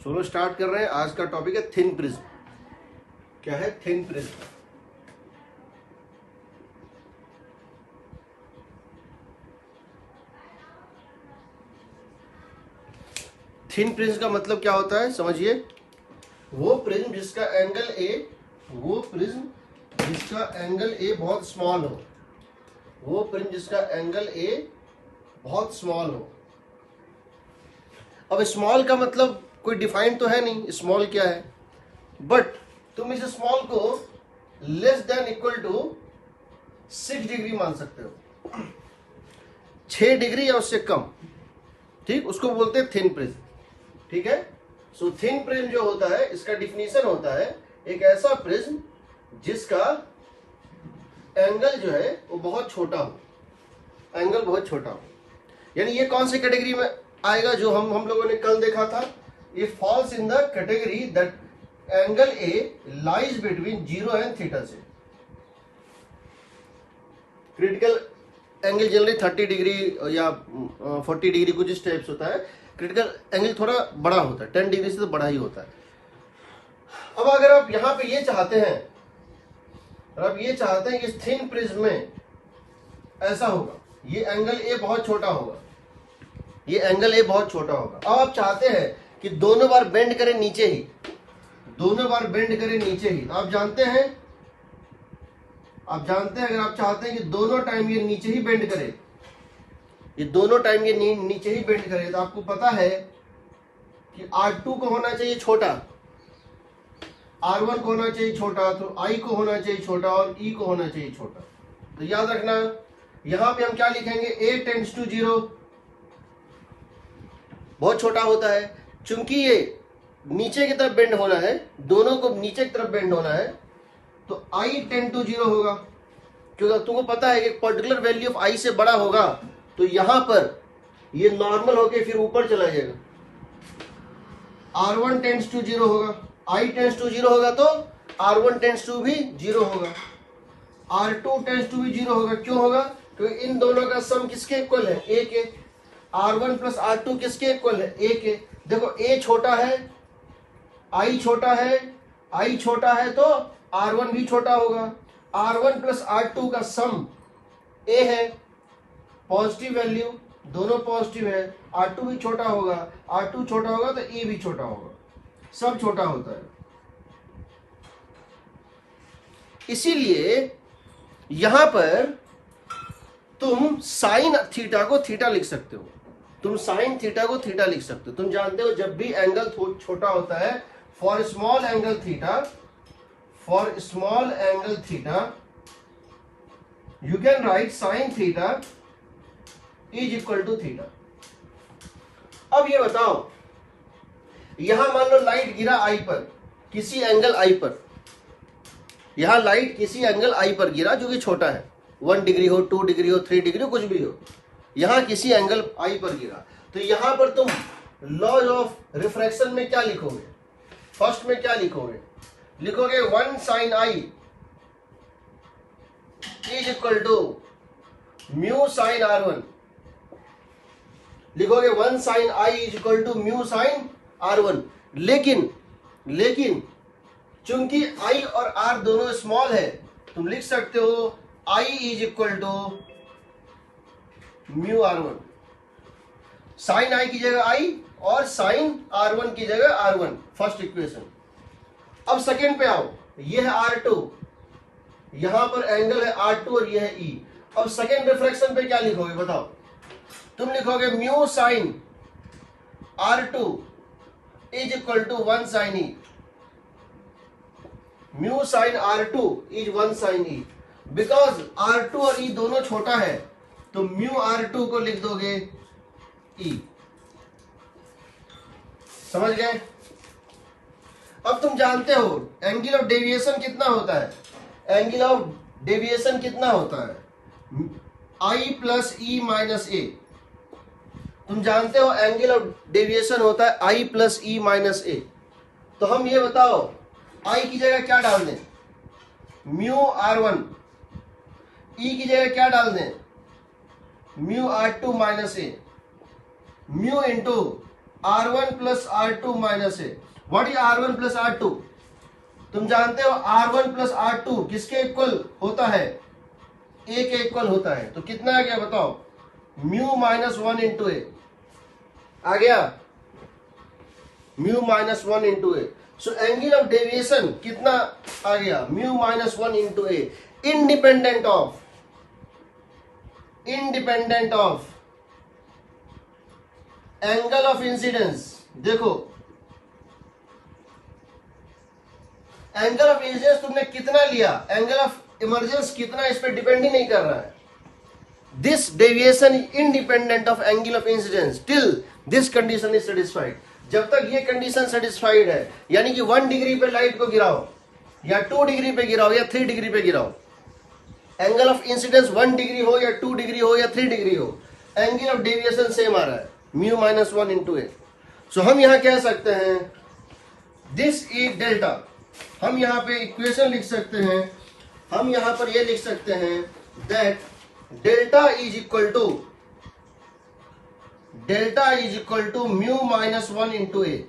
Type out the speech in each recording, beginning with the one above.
चलो स्टार्ट कर रहे हैं। आज का टॉपिक है थिन प्रिज्म। क्या है थिन प्रिज्म? थिन प्रिज्म का मतलब क्या होता है समझिए। वो प्रिज्म जिसका एंगल ए बहुत स्मॉल हो। वो प्रिज्म जिसका एंगल ए बहुत स्मॉल हो। अब स्मॉल का मतलब कोई डिफाइंड तो है नहीं, स्मॉल क्या है, बट तुम इस स्मॉल को less than equal to 6 degree मान सकते हो, 6 डिग्री या उससे कम, ठीक, उसको बोलते हैं थिन प्रिज्म। ठीक है। सो थिन प्रिज्म जो होता है, इसका डिफिनीशन होता है एक ऐसा प्रिज्म जिसका एंगल जो है वो बहुत छोटा हो, एंगल बहुत छोटा हो। यानी ये कौन सी कैटेगरी में आएगा जो हम लोगों ने कल देखा था? ये falls in the category that angle A lies between 0 and theta से। क्रिटिकल एंगल जनरली 30 डिग्री या 40 डिग्री कुछ इस टाइप से होता है। क्रिटिकल एंगल थोड़ा बड़ा होता है, 10 डिग्री से तो बड़ा ही होता है। अब अगर आप यहां पे ये चाहते हैं, कि थिन प्रिज्म में ऐसा होगा, ये एंगल ए बहुत छोटा होगा, ये एंगल ए बहुत छोटा होगा। अब आप चाहते हैं कि दोनों बार बेंड करें नीचे ही, आप जानते हैं अगर आप चाहते हैं कि दोनों टाइम ये नीचे ही बेंड करे, नीचे ही बेंड करे, तो आपको पता है कि R2 को होना चाहिए छोटा, R1 को होना चाहिए छोटा, तो I को होना चाहिए छोटा और E को होना चाहिए छोटा। तो याद रखना यहां पे हम क्या लिखेंगे? A टेंड्स टू 0, बहुत छोटा होता है। चूंकि ये नीचे की तरफ बेंड होना है, दोनों को नीचे की तरफ बेंड होना है, तो I टेंड टू 0 होगा। क्योंकि तुमको पता है कि पर्टिकुलर वैल्यू ऑफ I से बड़ा होगा तो यहां पर ये नॉर्मल होके फिर ऊपर चला जाएगा। R1 टेंड्स टू 0 होगा, I टेंड्स टू 0 होगा तो R1 टेंड्स टू भी 0 होगा, R2 टेंड्स टू भी 0 होगा। क्यों होगा? क्योंकि इन दोनों का सम किसके इक्वल है? A के। R1 प्लस R2 किसके इक्वल है? A के। देखो A छोटा है, I छोटा है तो R1 भी छोटा होगा। R1 प्लस R2 का सम A है, पॉजिटिव वैल्यू, दोनों पॉजिटिव है। R2 भी छोटा होगा, R2 छोटा होगा तो A भी छोटा होगा, सब छोटा होता है। इसीलिए यहां पर तुम साइन थीटा को थीटा लिख सकते हो, तुम जानते हो जब भी एंगल छोटा होता है, for small angle theta you can write sine theta is equal to theta. अब ये बताओ, यहां मान लो लाइट गिरा I पर, किसी एंगल I पर, यहां लाइट किसी एंगल I पर गिरा जो कि छोटा है, 1 डिग्री हो, 2 डिग्री हो, 3 डिग्री हो, कुछ भी हो, यहां किसी एंगल I पर गिरा, तो यहां पर तुम लॉज ऑफ रिफ्रैक्शन में क्या लिखोगे? फर्स्ट में क्या लिखोगे? 1 sine I is equal to mu sine R1। 1 sine I is equal to mu sine R1। लेकिन चूंकि I और R दोनों स्मॉल है, तुम लिख सकते हो I is equal to mu R1। Sine I की जगह I और साइन R1 की जगह R1, फर्स्ट इक्वेशन। अब सेकेंड पे आओ, ये है R2, यहां पर एंगल है R2 और ये है E। अब सेकेंड रिफ्रैक्शन पे क्या लिखोगे बताओ? तुम लिखोगे mu sine R2 is equal to 1 sine E। Mu sine R2 is 1 sine E। Because R2 और E दोनों छोटा है, तो म्यू R2 को लिख दोगे E। समझ गए? अब तुम जानते हो एंगल ऑफ डेविएशन कितना होता है? I plus E minus A। तुम जानते हो एंगल ऑफ डेविएशन होता है I plus E minus A। तो हम ये बताओ, I की जगह क्या डाल दें? Mu R1। E की जगह क्या डाल दें? Mu R2 minus A। Mu into R1 plus R2 minus A. What is R1 plus R2? तुम जानते हो R1 प्लस R2 किसके इक्वल होता है? ए के इक्वल होता है। तो कितना आ गया बताओ? म्यू माइनस 1 इंटू ए आ गया, mu minus 1 into A. So angle of deviation कितना आ गया? Mu minus 1 into A, independent of angle of incidence. देखो एंगल ऑफ इंसिडेंस तुमने कितना लिया, एंगल ऑफ इमर्जेंस कितना, इस पर डिपेंड ही नहीं कर रहा है। This deviation is independent of angle of incidence till this condition is satisfied. जब तक ये कंडीशन सेटिस्फाइड है, यानी कि 1 डिग्री पे लाइट को गिराओ या 2 डिग्री पे गिराओ या 3 डिग्री पे गिराओ, एंगल ऑफ इंसिडेंस 1 डिग्री हो या 2 डिग्री हो या 3 डिग्री हो, एंगल ऑफ डेविएशन सेम आ रहा है, म्यू माइनस 1 इंटू ए। सो हम यहां कह सकते हैं दिस इज डेल्टा। हम यहां पे इक्वेशन लिख सकते हैं, हम यहां पर ये लिख सकते हैं that delta is equal to mu minus 1 into a,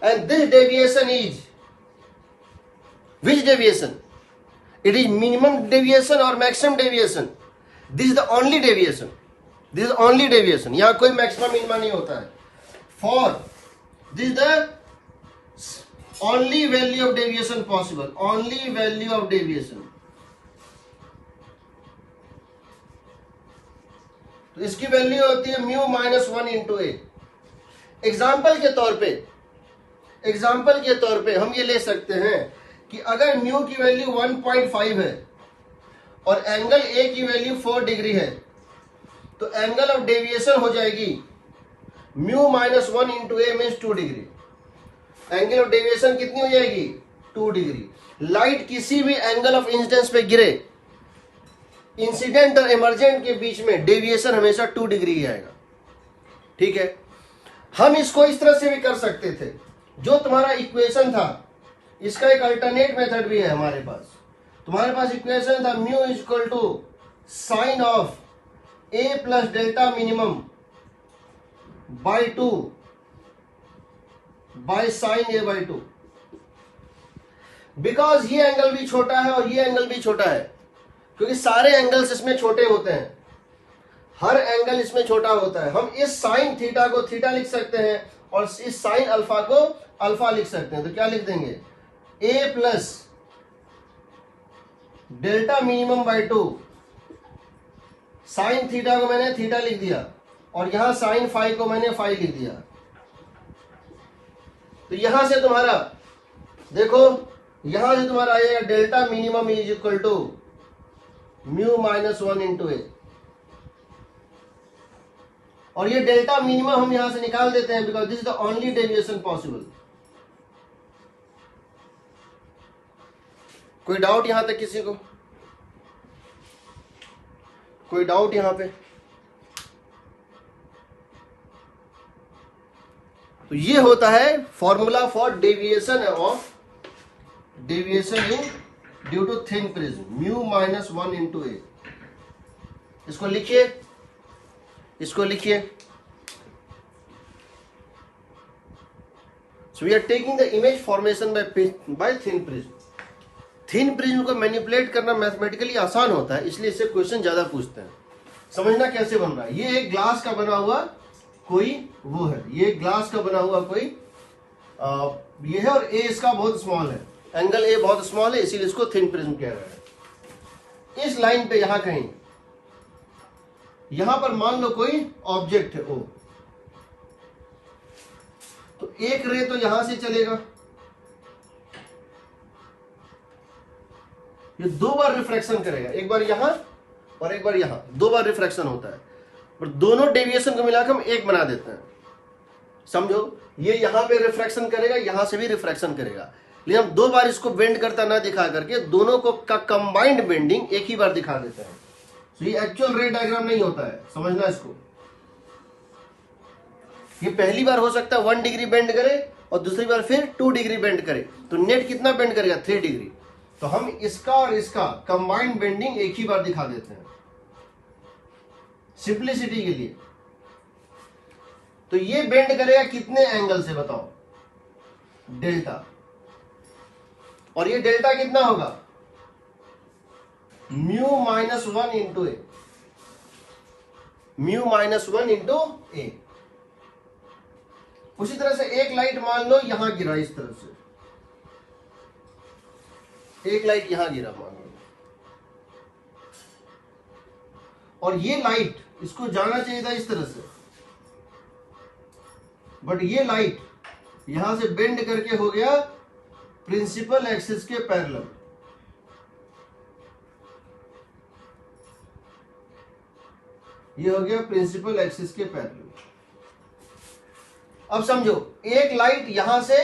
and this deviation is which deviation? It is minimum deviation or maximum deviation? This is the only deviation. This is only deviation. यहाँ कोई maximum minimum नहीं होता है. For this is the only value of deviation possible. Only value of deviation. तो इसकी value होती है mu minus 1 into ए। Example के तौर पे हम ये ले सकते हैं कि अगर म्यू की वैल्यू 1.5 है और एंगल ए की वैल्यू 4 डिग्री है, तो एंगल ऑफ डेविएशन हो जाएगी mu minus 1 into A means 2 degree. Angle of deviation कितनी हो जाएगी? 2 डिग्री। लाइट किसी भी एंगल ऑफ इंसिडेंस पे गिरे, इंसिडेंट और इमर्जेंट के बीच में डेविएशन हमेशा 2 डिग्री ही आएगा। ठीक है, हम इसको इस तरह से भी कर सकते थे। जो तुम्हारा इक्वेशन था, इसका एक अल्टरनेट मेथड भी है हमारे पास। तुम्हारे पास इक्वेशन था mu is equal to sine of a plus delta minimum by 2 by sine a by 2। Because ये एंगल भी छोटा है और ये एंगल भी छोटा है, क्योंकि सारे एंगल्स इसमें छोटे होते हैं, हर एंगल इसमें छोटा होता है। हम इस साइन थीटा को थीटा लिख सकते हैं और इस साइन अल्फा को अल्फा लिख सकते हैं। तो क्या लिख देंगे? A plus delta minimum by 2, sine theta को मैंने थीटा लिख दिया और यहां साइन फाई को मैंने फाई लिख दिया। तो यहां से तुम्हारा देखो, यहां से तुम्हारा आएगा delta minimum is equal to mu minus 1 into A, और ये डेल्टा मिनिमम हम यहां से निकाल देते हैं because this is the only deviation possible. कोई डाउट यहां तक किसी को? कोई डाउट यहां पे? तो ये होता है formula for deviation in due to thin prism, mu minus 1 into A. इसको लिखिए, so we are taking the image formation by thin prism. Thin prism को मैनिपुलेट करना मैथमेटिकली आसान होता है, इसलिए इससे क्वेश्चन ज्यादा पूछते हैं। समझना कैसे बन रहा है। ये एक ग्लास का बना हुआ कोई वो है, ये ग्लास का बना हुआ कोई ये है, और ए इसका बहुत स्मॉल है, एंगल ए बहुत स्मॉल है, इसीलिए इसको थिन प्रिज्म कह रहे हैं। इस लाइन पे यहां कहीं, यहां पर मान लो कोई ऑब्जेक्ट है ओ, तो एक रे तो यहां से चलेगा, ये 2 बार रिफ्रैक्शन करेगा, एक बार यहां और एक बार यहां, 2 बार रिफ्रैक्शन होता है, और दोनों डेविएशन को मिलाकर हम एक बना देते हैं। समझो, ये यहां पे रिफ्रैक्शन करेगा, यहां से भी रिफ्रैक्शन करेगा, लेकिन हम 2 बार इसको बेंड करता ना दिखा करके दोनों को का कंबाइंड बेंडिंग एक ही बार दिखा देते हैं। तो ये एक्चुअल रे डायग्राम नहीं होता है, समझना इसको। ये पहली बार हो सकता है 1 डिग्री बेंड करे और दूसरी बार फिर 2 डिग्री बेंड करे, तो नेट कितना बेंड करेगा? 3 डिग्री। तो हम इसका और इसका कंबाइंड बेंडिंग एक ही बार दिखा देते हैं सिंप्लिसिटी के लिए। तो ये बेंड करेगा कितने एंगल से बताओ, डेल्टा। और ये डेल्टा कितना होगा, म्यू माइनस वन इंटू ए, म्यू माइनस वन इंटू ए। उसी तरह से एक लाइट मान लो यहां गिरा, इस तरह से एक लाइट यहां गिरा मान लो, और ये लाइट इसको जाना चाहिए था इस तरह से, बट ये लाइट यहां से बेंड करके हो गया प्रिंसिपल एक्सिस के पैरेलल। ये हो गया प्रिंसिपल एक्सिस के पैरेलल। अब समझो, एक लाइट यहां से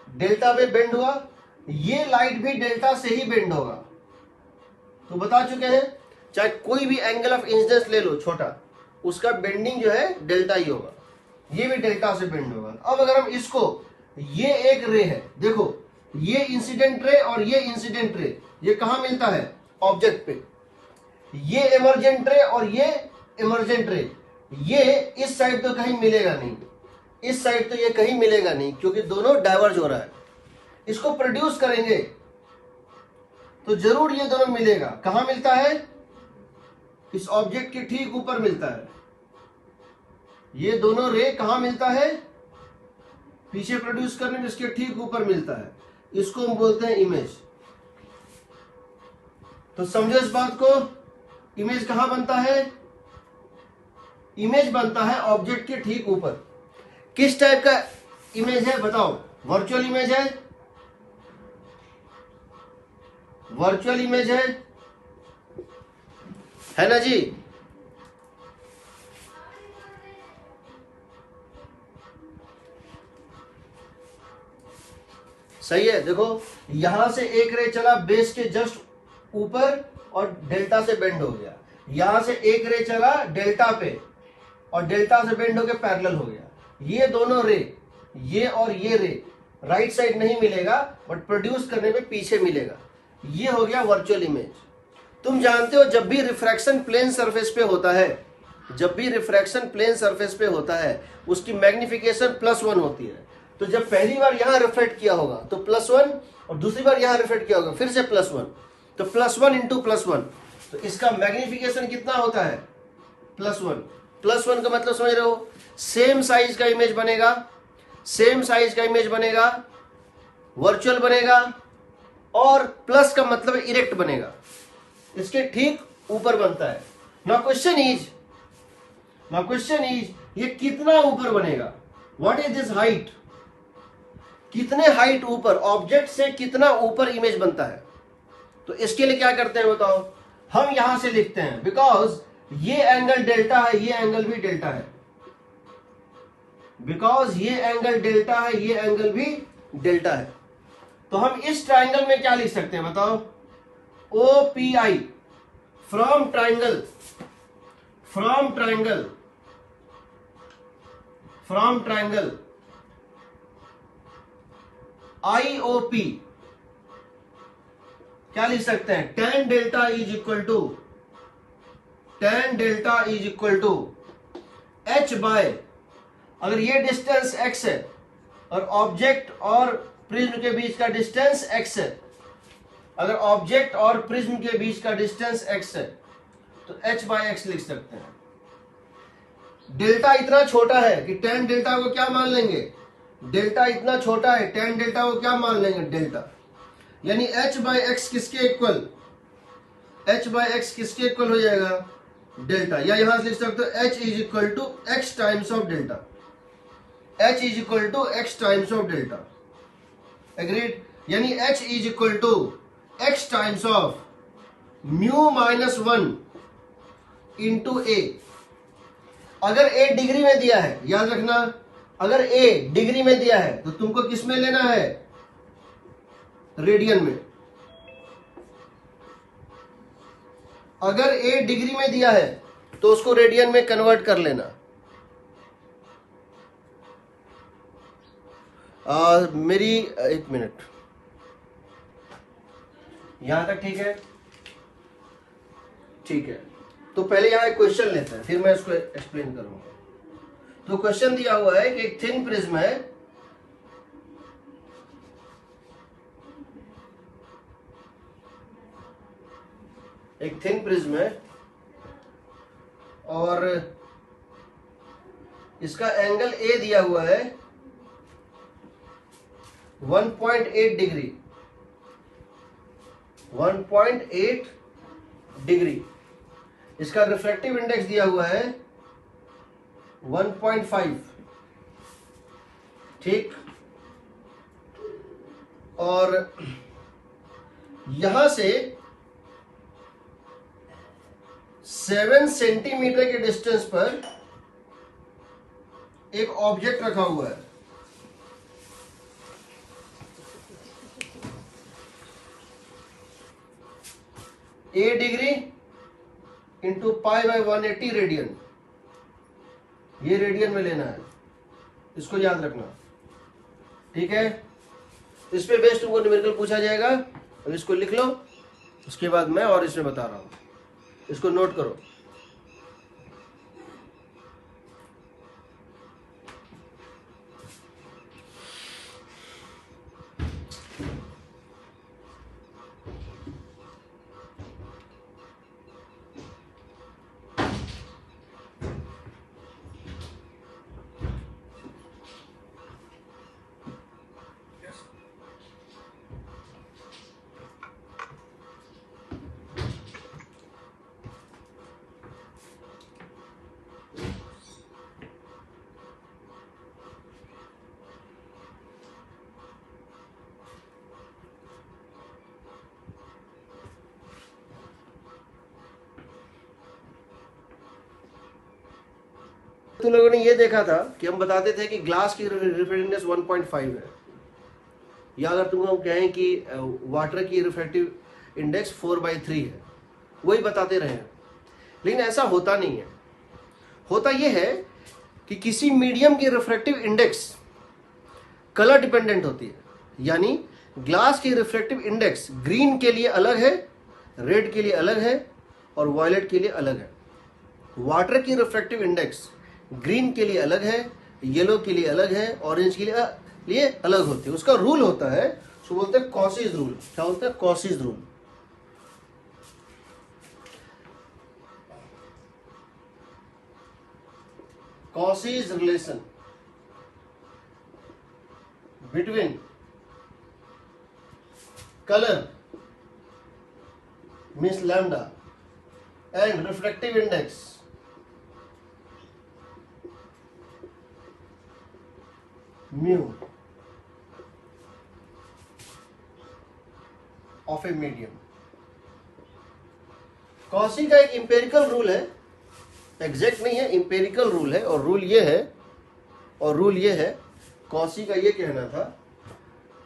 डेल्टा पे बेंड हुआ, ये लाइट भी डेल्टा से ही बेंड होगा। तो बता चुके हैं, चाहे कोई भी एंगल ऑफ इंसिडेंस ले लो छोटा, उसका बेंडिंग जो है डेल्टा ही होगा, ये भी डेल्टा से बेंड होगा। अब अगर हम इसको, ये एक रे है, देखो ये इंसिडेंट रे और ये इंसिडेंट रे, ये कहां मिलता है, ऑब्जेक्ट पे। ये इमर्जेंट रे और ये इमर्जेंट रे, ये इस साइड तो कहीं मिलेगा नहीं, इस साइड तो ये कहीं मिलेगा नहीं, क्योंकि दोनों डाइवर्ज हो रहा है। इसको प्रोड्यूस करेंगे तो जरूर ये दोनों मिलेगा। कहां मिलता है, इस ऑब्जेक्ट के ठीक ऊपर मिलता है। ये दोनों रे कहां मिलता है, पीछे प्रोड्यूस करने में इसके ठीक ऊपर मिलता है। इसको हम बोलते हैं इमेज। तो समझो इस बात को, इमेज कहां बनता है, इमेज बनता है ऑब्जेक्ट के ठीक ऊपर। किस टाइप का इमेज है बताओ, वर्चुअल इमेज है, वर्चुअल इमेज है ना जी। सही है। देखो यहां से एक रे चला बेस के जस्ट ऊपर और डेल्टा से बेंड हो गया, यहां से एक रे चला डेल्टा पे और डेल्टा से बेंड होकर पैरेलल हो गया। ये दोनों रे, ये और ये रे राइट साइड नहीं मिलेगा, बट प्रोड्यूस करने में पीछे मिलेगा। ये हो गया वर्चुअल इमेज। तुम जानते हो जब भी रिफ्रैक्शन प्लेन सरफेस पे होता है, जब भी रिफ्रैक्शन प्लेन सरफेस पे होता है, उसकी मैग्निफिकेशन +1 होती है। तो जब पहली बार यहां रिफ्लेक्ट किया होगा तो +1, और दूसरी बार यहां रिफ्लेक्ट किया होगा फिर से +1, तो +1 इंटू +1, तो इसका मैग्निफिकेशन कितना होता है, +1। +1 का मतलब समझ रहे हो, सेम साइज का इमेज बनेगा, सेम साइज का इमेज बनेगा, वर्चुअल बनेगा, और प्लस का मतलब इरेक्ट बनेगा, इसके ठीक ऊपर बनता है। नाउ क्वेश्चन इज ये कितना ऊपर बनेगा, व्हाट इज दिस हाइट, कितने हाइट ऊपर, ऑब्जेक्ट से कितना ऊपर इमेज बनता है। तो इसके लिए क्या करते हैं बताओ, हम यहां से लिखते हैं, बिकॉज ये एंगल डेल्टा है, ये एंगल भी डेल्टा है, बिकॉज ये एंगल डेल्टा है, ये एंगल भी डेल्टा है। तो हम इस ट्राइंगल में क्या लिख सकते हैं बताओ, OPI फ्रॉम ट्राइंगल IOP क्या लिख सकते हैं, tan delta is equal to H by, अगर ये डिस्टेंस x है और ऑब्जेक्ट और प्रिज्म के बीच का डिस्टेंस x है, अगर ऑब्जेक्ट और प्रिज्म के बीच का डिस्टेंस x है तो h बाय x लिख सकते हैं। डेल्टा इतना छोटा है कि tan डेल्टा को क्या मान लेंगे, डेल्टा इतना छोटा है, tan डेल्टा को क्या मान लेंगे, डेल्टा। यानी h बाय x किसके इक्वल, h बाय x किसके इक्वल हो जाएगा, डेल्टा। या यहां से लिख सकते हो h is equal to x times of delta, h is equal to x times of delta. Agreed. यानी h is equal to x times of mu -1 into a। अगर a डिग्री में दिया है, याद रखना, अगर a डिग्री में दिया है तो तुमको किस में लेना है, रेडियन में। अगर a डिग्री में दिया है तो उसको रेडियन में कन्वर्ट कर लेना। मेरी एक मिनट, यहां तक ठीक है, ठीक है। तो पहले यहां एक क्वेश्चन लेते हैं, फिर मैं इसको एक्सप्लेन करूंगा। तो क्वेश्चन दिया हुआ है कि एक थिन प्रिज्म है, एक थिन प्रिज्म है और इसका एंगल ए दिया हुआ है 1.8 डिग्री, 1.8 डिग्री। इसका रिफ्रैक्टिव इंडेक्स दिया हुआ है 1.5, ठीक। और यहां से 7 सेंटीमीटर के डिस्टेंस पर एक ऑब्जेक्ट रखा हुआ है। A degree into pi by 180 radian, ये रेडियन में लेना है, इसको याद रखना, ठीक है। इस पे बेस्ड तुमको न्यूमेरिकल पूछा जाएगा, अब इसको लिख लो, उसके बाद मैं और इसमें बता रहा हूं, इसको नोट करो। तुम लोगों ने ये देखा था कि हम बताते थे कि ग्लास की रिफ्रैक्टिव इंडेक्स 1.5 है, या अगर तुम लोग कहें कि वाटर की रिफ्रैक्टिव इंडेक्स 4/3 है, वही बताते रहे हैं। लेकिन ऐसा होता नहीं है। होता यह है कि किसी मीडियम की रिफ्रैक्टिव इंडेक्स कलर डिपेंडेंट होती है, यानी ग्लास की रिफ्रैक्टिव इंडेक्स ग्रीन के लिए अलग है, रेड के लिए अलग है और वायलेट के लिए अलग है। वाटर की रिफ्रैक्टिव इंडेक्स ग्रीन के लिए अलग है, येलो के लिए अलग है, ऑरेंज के लिए अलग होती है। उसका रूल होता है, उसको बोलते हैं कॉसीज रूल। क्या बोलते हैं? Cauchy's rule. Cauchy's relation between colour means lambda and refractive index mu of a medium. Quasi का एक इंपेरिकल रूल है, एग्जैक्ट नहीं है, इंपेरिकल रूल है, और रूल ये है कॉसी का ये कहना था,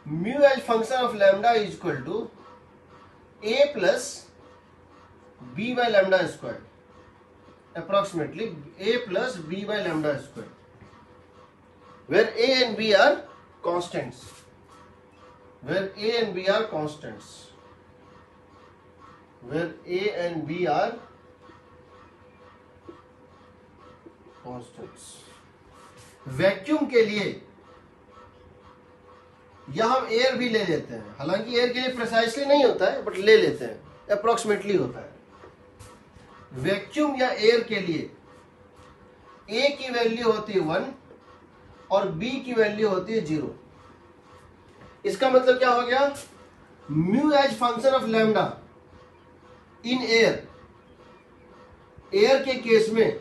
mu as function of lambda is equal to a plus b by lambda square, approximately a plus b by lambda square, where a and b are constants, where a and b are constants, where a and b are constants। Vacuum के लिए या हम air भी ले लेते हैं, हालांकि air के लिए प्रिसाइसली नहीं होता है, बट ले लेते हैं, अप्रोक्सीमेटली होता है। वैक्यूम या एयर के लिए a की वैल्यू होती है 1 और b की वैल्यू होती है 0। इसका मतलब क्या हो गया? Mu as function of lambda in air, air के केस में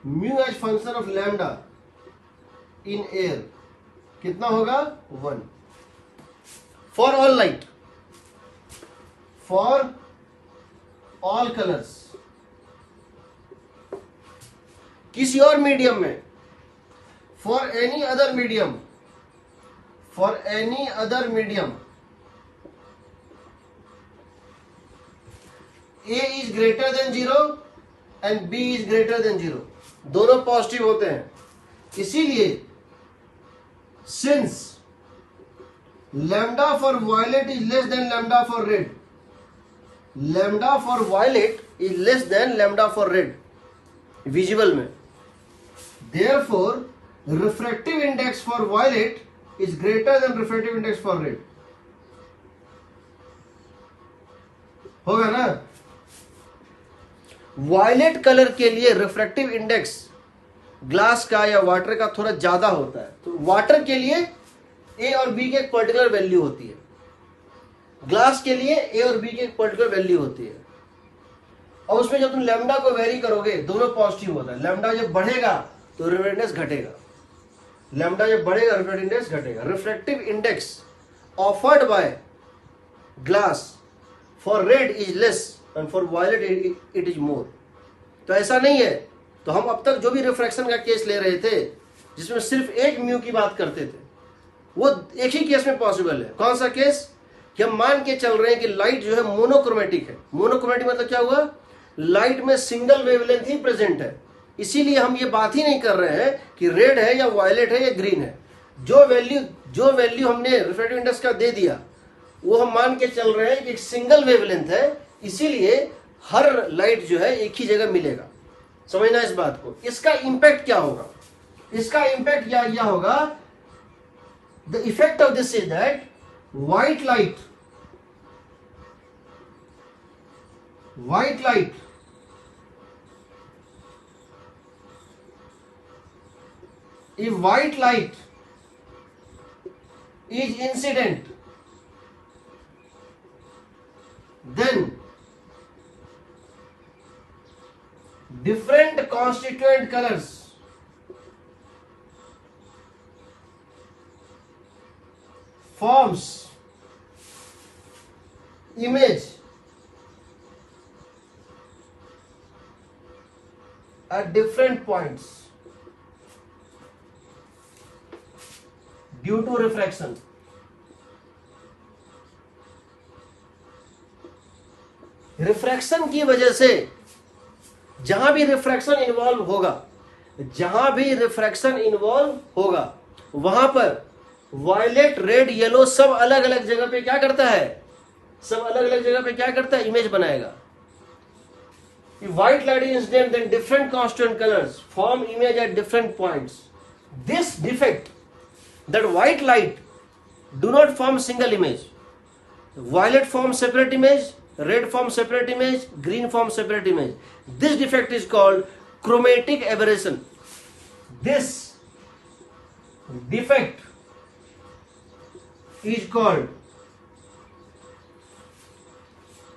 mu as function of lambda in air कितना होगा? 1। For all light, for all colours, किसी और मीडियम में, for any other medium, for any other medium, a is greater than 0 and b is greater than 0, दोनों positive होते हैं। इसीलिए since lambda for violet is less than lambda for red, lambda for violet is less than lambda for red, visible में Therefore, refractive index for violet is greater than refractive index for red. होगा ना? Violet colour के लिए refractive index glass का या water का थोड़ा ज्यादा होता है. तो वाटर के लिए ए और बी की एक पर्टिकुलर वैल्यू होती है, ग्लास के लिए ए और बी की एक पर्टिकुलर वैल्यू होती है. और उसमें जब तुम लैम्डा को वेरी करोगे दोनों पॉजिटिव होता है. लैम्डा जब बढ़ेगा तो रिफ्रैक्टिव इंडेक्स घटेगा, लैम्डा जब बढ़ेगा रिफ्रैक्टिव इंडेक्स घटेगा. Refractive index offered by glass for red is less and for violet it is more. तो ऐसा नहीं है. तो हम अब तक जो भी रिफ्रैक्शन का केस ले रहे थे जिसमें सिर्फ एक म्यू की बात करते थे, वो एक ही केस में पॉसिबल है. कौन सा केस? कि हम मान के चल रहे हैं कि लाइट जो है मोनोक्रोमेटिक है. मोनोक्रोमेटिक मतलब क्या हुआ? लाइट में सिंगल वेवलेंथ ही प्रेजेंट है. इसीलिए हम ये बात ही नहीं कर रहे हैं कि रेड है या वायलेट है या ग्रीन है. जो वैल्यू हमने रिफ्रैक्टिव इंडेक्स का दे दिया वो हम मान के चल रहे हैं कि एक सिंगल वेवलेंथ है, इसीलिए हर लाइट जो है एक ही जगह मिलेगा. समझना इस बात को. इसका इंपैक्ट क्या होगा? इसका इंपैक्ट यह होगा, the effect of this is that white light if white light is incident, then different constituent colors forms image at different points due to refraction. Refraction की वजह से जहां भी रिफ्रैक्शन इन्वॉल्व होगा वहां पर वायलेट, रेड, येलो सब अलग अलग जगह पे क्या करता है? इमेज बनाएगा. If white light is incident, then different constituent colors form image at different points. This defect, that white light do not form single image. Violet forms separate image, red forms separate image, green forms separate image. This defect is called chromatic aberration. This defect is called,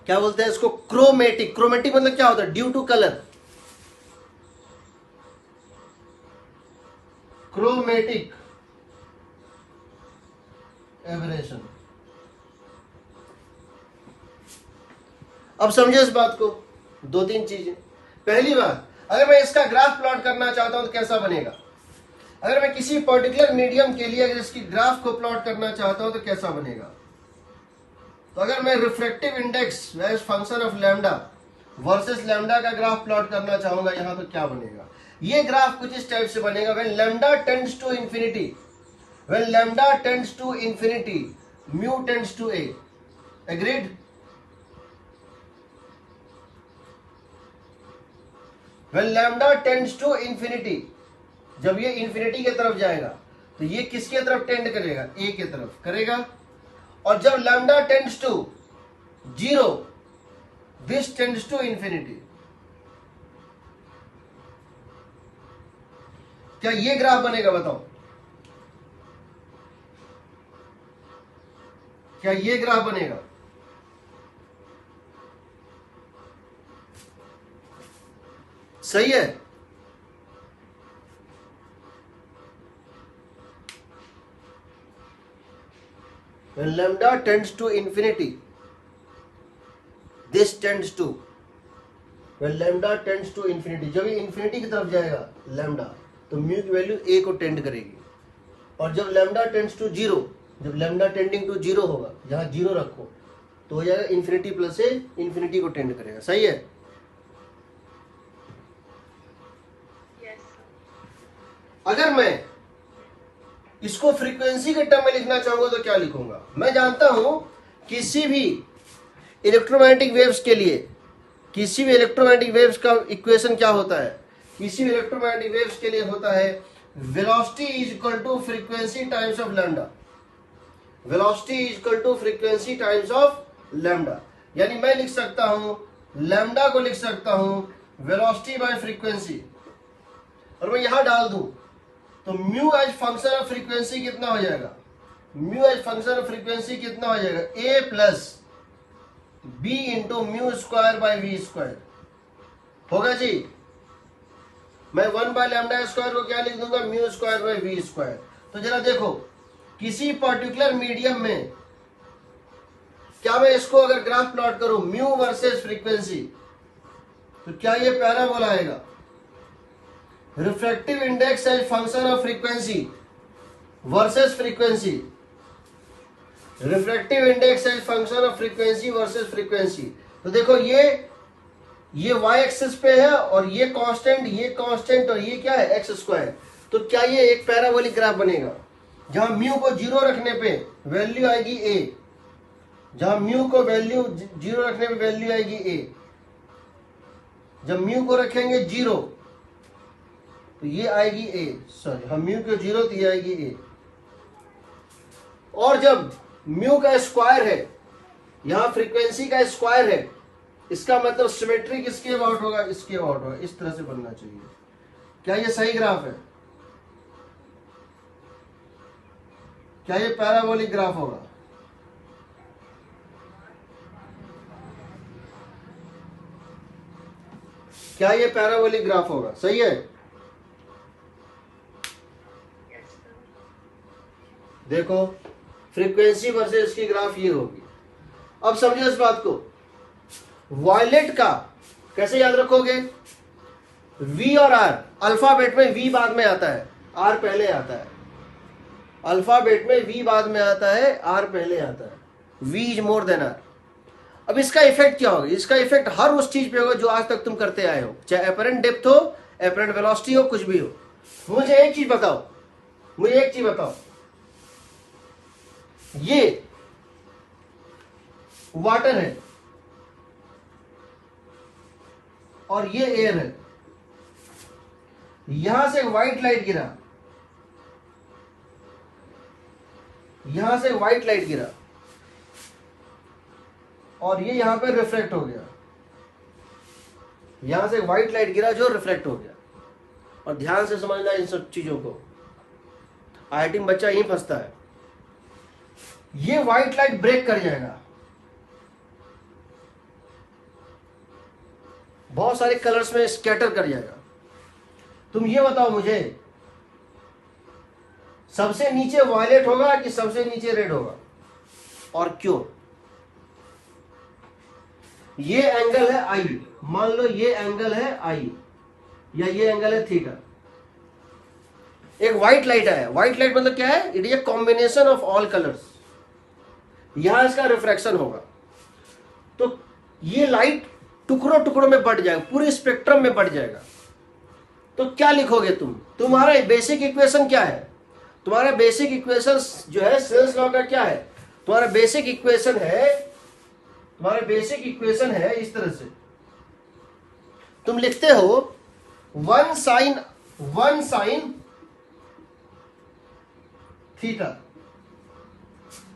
क्या बोलते हैं इसको? Chromatic. Chromatic मतलब क्या होता है? Due to colour. Chromatic aberration. अब समझे इस बात को. 2-3 चीजें. पहली बात, अगर मैं इसका ग्राफ प्लॉट करना चाहता हूं तो कैसा बनेगा? अगर मैं किसी पर्टिकुलर मीडियम के लिए अगर इसकी ग्राफ को प्लॉट करना चाहता हूं तो कैसा बनेगा? तो अगर मैं refractive index as function of lambda versus lambda का ग्राफ प्लॉट करना चाहूंगा यहां, तो क्या बनेगा? ये ग्राफ कुछ इस टाइप से बनेगा. When lambda tends to infinity, mu tends to A. Agreed? When lambda tends to infinity, जब ये इंफिनिटी की तरफ जाएगा तो ये किसके तरफ टेंड करेगा? ए की तरफ करेगा. और जब lambda tends to 0, this tends to infinity. क्या ये ग्राफ बनेगा? बताओ, क्या ये ग्राफ बनेगा? सही है. When lambda tends to infinity, this tends to. When lambda tends to infinity, जब ये infinity की तरफ जाएगा lambda, तो म्यू की वैल्यू a को टेंड करेगी. और जब lambda tends to 0, जब lambda tending to 0 होगा, जहां 0 रखो तो हो जाएगा इंफिनिटी प्लस ए, इंफिनिटी को टेंड करेगा. सही है? अगर मैं इसको फ्रीक्वेंसी के टर्म में लिखना चाहूंगा तो क्या लिखूंगा? मैं जानता हूं किसी भी इलेक्ट्रोमैग्नेटिक वेव्स के लिए, किसी भी इलेक्ट्रोमैग्नेटिक वेव्स का इक्वेशन क्या होता है? किसी इलेक्ट्रोमैग्नेटिक वेव्स के लिए होता है velocity is equal to frequency times of lambda. Velocity is equal to frequency times of lambda, यानी मैं लिख सकता हूं लैम्डा को लिख सकता हूं वेलोसिटी बाय फ्रीक्वेंसी, और मैं यहां डाल दूं तो mu as function of frequency कितना हो जाएगा, mu as function of frequency कितना हो जाएगा, A plus B into mu square by V square होगा जी। मैं 1 बाय लैम्डा स्क्वायर को क्या लिख दूंगा, mu square by V square. तो जरा देखो किसी पर्टिकुलर मीडियम में क्या मैं इसको अगर ग्राफ प्लॉट करूं म्यू वर्सेस फ्रीक्वेंसी, तो क्या ये पैराबोला आएगा। Refractive index as function of frequency versus frequency, refractive index as function of frequency versus frequency. तो देखो ये y एक्सिस पे है और ये कांस्टेंट और ये क्या है एक्स स्क्वायर। तो क्या ये एक पैराबोलिक ग्राफ बनेगा, जहां म्यू को 0 रखने पे वैल्यू आएगी a, जहां म्यू को वैल्यू 0 रखने पे वैल्यू आएगी a, जब म्यू को रखेंगे 0 तो ये आएगी a, सॉरी हम म्यू को 0 तो ये आएगी a, और जब म्यू का स्क्वायर है, यहां फ्रीक्वेंसी का स्क्वायर है, इसका मतलब सिमेट्री किसके अबाउट होगा, इसके अबाउट होगा। इस तरह से बनना चाहिए। क्या ये सही ग्राफ है, क्या ये पैराबोलिक ग्राफ होगा। क्या ये पैराबोलिक ग्राफ होगा, सही है। देखो फ्रीक्वेंसी वर्सेस इसकी ग्राफ ये होगी। अब समझो इस बात को, वायलेट का कैसे याद रखोगे, V और R, अल्फाबेट में V बाद में आता है, R पहले आता है। अल्फाबेट में V बाद में आता है, R पहले आता है। V is more than R। अब इसका इफेक्ट क्या होगा, इसका इफेक्ट हर उस चीज पे होगा जो आज तक तुम करते आए हो, चाहे एपरेंट डेप्थ हो, एपरेंट वेलोसिटी हो, कुछ भी हो। मुझे एक चीज बताओ, ये वाटर है और ये एयर है, यहां से व्हाइट लाइट गिरा, यहां से व्हाइट लाइट गिरा और ये यहां पे रिफ्लेक्ट हो गया, यहां से व्हाइट लाइट गिरा जो रिफ्लेक्ट हो गया। और ध्यान से समझना इन सब चीजों को, IIT में बच्चा यहीं फंसता है। ये व्हाइट लाइट ब्रेक कर जाएगा, बहुत सारे कलर्स में स्कैटर कर जाएगा। तुम ये बताओ मुझे, सबसे नीचे वायलेट होगा कि सबसे नीचे रेड होगा, और क्यों। ये एंगल है I, मान लो ये एंगल है I या ये एंगल है थीटा। एक व्हाइट लाइट आया, व्हाइट लाइट मतलब क्या है, it is a combination of all colours. यहां इसका रिफ्रैक्शन होगा तो ये लाइट टुकड़ों टुकड़ों में बढ़ जाएगा, पूरे स्पेक्ट्रम में बढ़ जाएगा। तो क्या लिखोगे तुम, तुम्हारा बेसिक इक्वेशन क्या है, तुम्हारा बेसिक इक्वेशन जो है सेल्स लॉ का क्या है, तुम्हारा बेसिक इक्वेशन है इस तरह से तुम लिखते हो 1 साइन थीटा,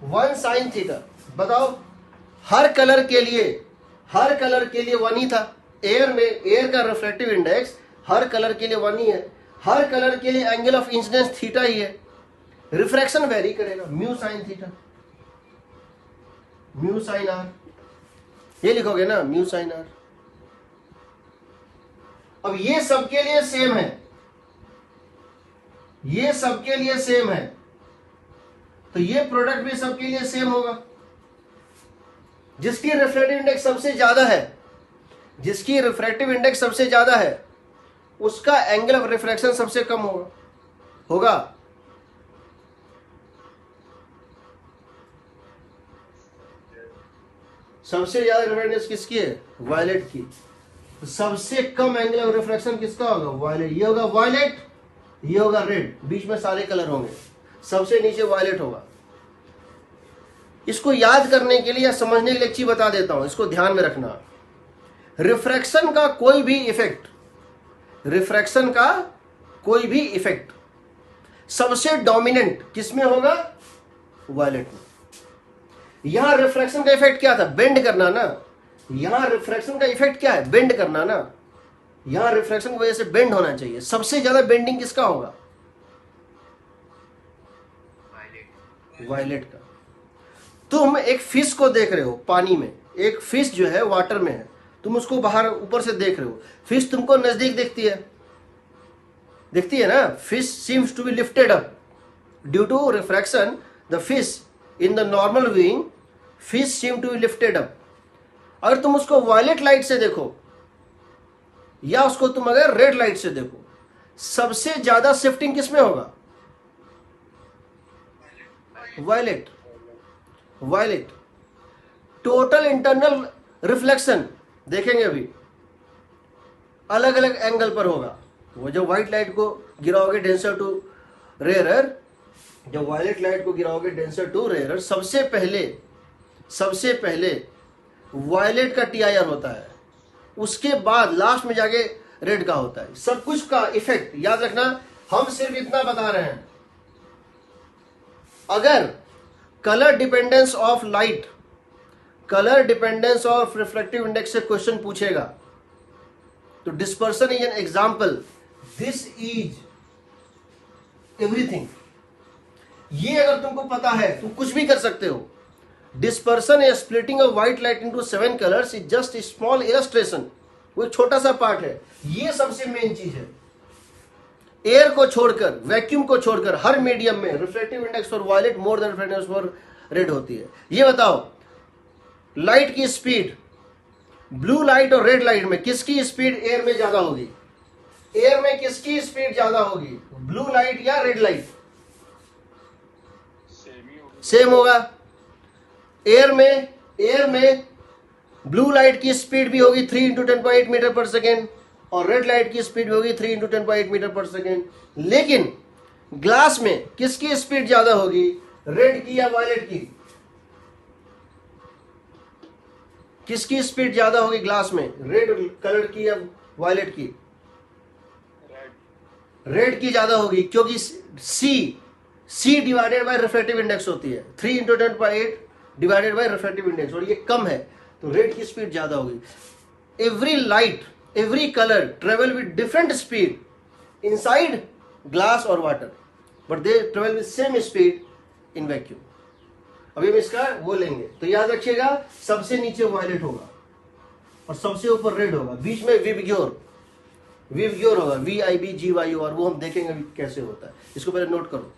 1 साइन थीटा। बताओ हर कलर के लिए 1 ही था। एयर का रिफ्लेक्टिव इंडेक्स हर कलर के लिए 1 ही है, हर कलर के लिए एंगल ऑफ इंसिडेंस थीटा ही है। रिफ्रैक्शन वेरी करेगा, mu sine theta, mu sine R, ये लिखोगे ना, म्यू साइन आर। अब ये सबके लिए सेम है, ये सबके लिए सेम है, तो ये प्रोडक्ट भी सबके लिए सेम होगा। जिसकी रिफ्रैक्टिव इंडेक्स सबसे ज्यादा है, जिसकी रिफ्रैक्टिव इंडेक्स सबसे ज्यादा है, उसका एंगल ऑफ रिफ्रैक्शन सबसे कम होगा। सबसे ज्यादा रिफ्रैक्टिव इंडेक्स किसकी है, वायलेट की। तो सबसे कम एंगल ऑफ रिफ्रैक्शन किसका होगा, वायलेट। ये होगा वायलेट, ये होगा रेड, बीच में सारे कलर होंगे, सबसे नीचे वायलेट होगा। इसको याद करने के लिए या समझने के लिए एक चीज बता देता हूं, इसको ध्यान में रखना। रिफ्रैक्शन का कोई भी इफेक्ट रिफ्रैक्शन का कोई भी इफेक्ट सबसे डोमिनेंट किसमें होगा? वायलेट में। यहां रिफ्रैक्शन का इफेक्ट क्या था? बेंड करना ना। यहां रिफ्रैक्शन का इफेक्ट क्या है? बेंड करना ना। यहां रिफ्रैक्शन की वजह से बेंड होना चाहिए। सबसे ज्यादा बेंडिंग किसका होगा? वायलेट का। तुम एक फिश को देख रहे हो पानी में, एक फिश जो है वाटर में है, तुम उसको बाहर ऊपर से देख रहे हो, फिश तुमको नजदीक दिखती है, दिखती है ना? Fish seems to be lifted up due to refraction. The fish in the normal viewing, fish seem to be lifted up. अगर तुम उसको वायलेट लाइट से देखो या उसको तुम अगर रेड लाइट से देखो, सबसे ज्यादा शिफ्टिंग किसमें होगा? Violet. Violet. Total internal reflection देखेंगे अभी अलग अलग एंगल पर होगा। वो जो व्हाइट लाइट को गिराओगे डेंसर टू रेयरर, जब वायलेट लाइट को गिराओगे डेंसर टू रेयरर, सबसे पहले वायलेट का टीआईआर होता है, उसके बाद लास्ट में जाके रेड का होता है। सब कुछ का इफेक्ट याद रखना। हम सिर्फ इतना बता रहे हैं, अगर colour dependence of light, colour dependence of reflective index से क्वेश्चन पूछेगा तो dispersion is an example, this is everything. ये अगर तुमको पता है तुम कुछ भी कर सकते हो। डिस्पर्सन या splitting of white light into 7 colours is just small illustration, वो एक छोटा सा पार्ट है। ये सबसे मेन चीज है। एयर को छोड़कर, वैक्यूम को छोड़कर हर मीडियम में reflective index for violet more than reflective index for red होती है। ये बताओ, लाइट की स्पीड ब्लू लाइट और रेड लाइट में किसकी स्पीड एयर में ज्यादा होगी? एयर में किसकी स्पीड ज्यादा होगी? ब्लू लाइट या रेड लाइट? सेम होगा। एयर में ब्लू लाइट की स्पीड भी होगी 3 × 10⁸ मीटर पर सेकेंड और रेड लाइट की स्पीड होगी 3 × 10⁸ मीटर पर सेकेंड। लेकिन ग्लास में किसकी स्पीड ज्यादा होगी? रेड की या वायलेट की? किसकी स्पीड ज्यादा होगी ग्लास में, रेड कलर की या वायलेट की? रेड की ज्यादा होगी, क्योंकि C divided by reflective index होती है, 3 × 10⁸ डिवाइडेड बाय रिफ्लेक्टिव इंडेक्स, और ये कम है तो रेड की स्पीड ज्यादा होगी। Every light, every colour travel with different speed inside glass और water, but they travel with same speed in vacuum. अभी हम इसका वो लेंगे तो याद रखिएगा, सबसे नीचे वायलेट होगा और सबसे ऊपर रेड होगा, बीच में विबग्योर होगा, VIBGYOR, वो हम देखेंगे अभी कैसे होता है। इसको पहले नोट करो।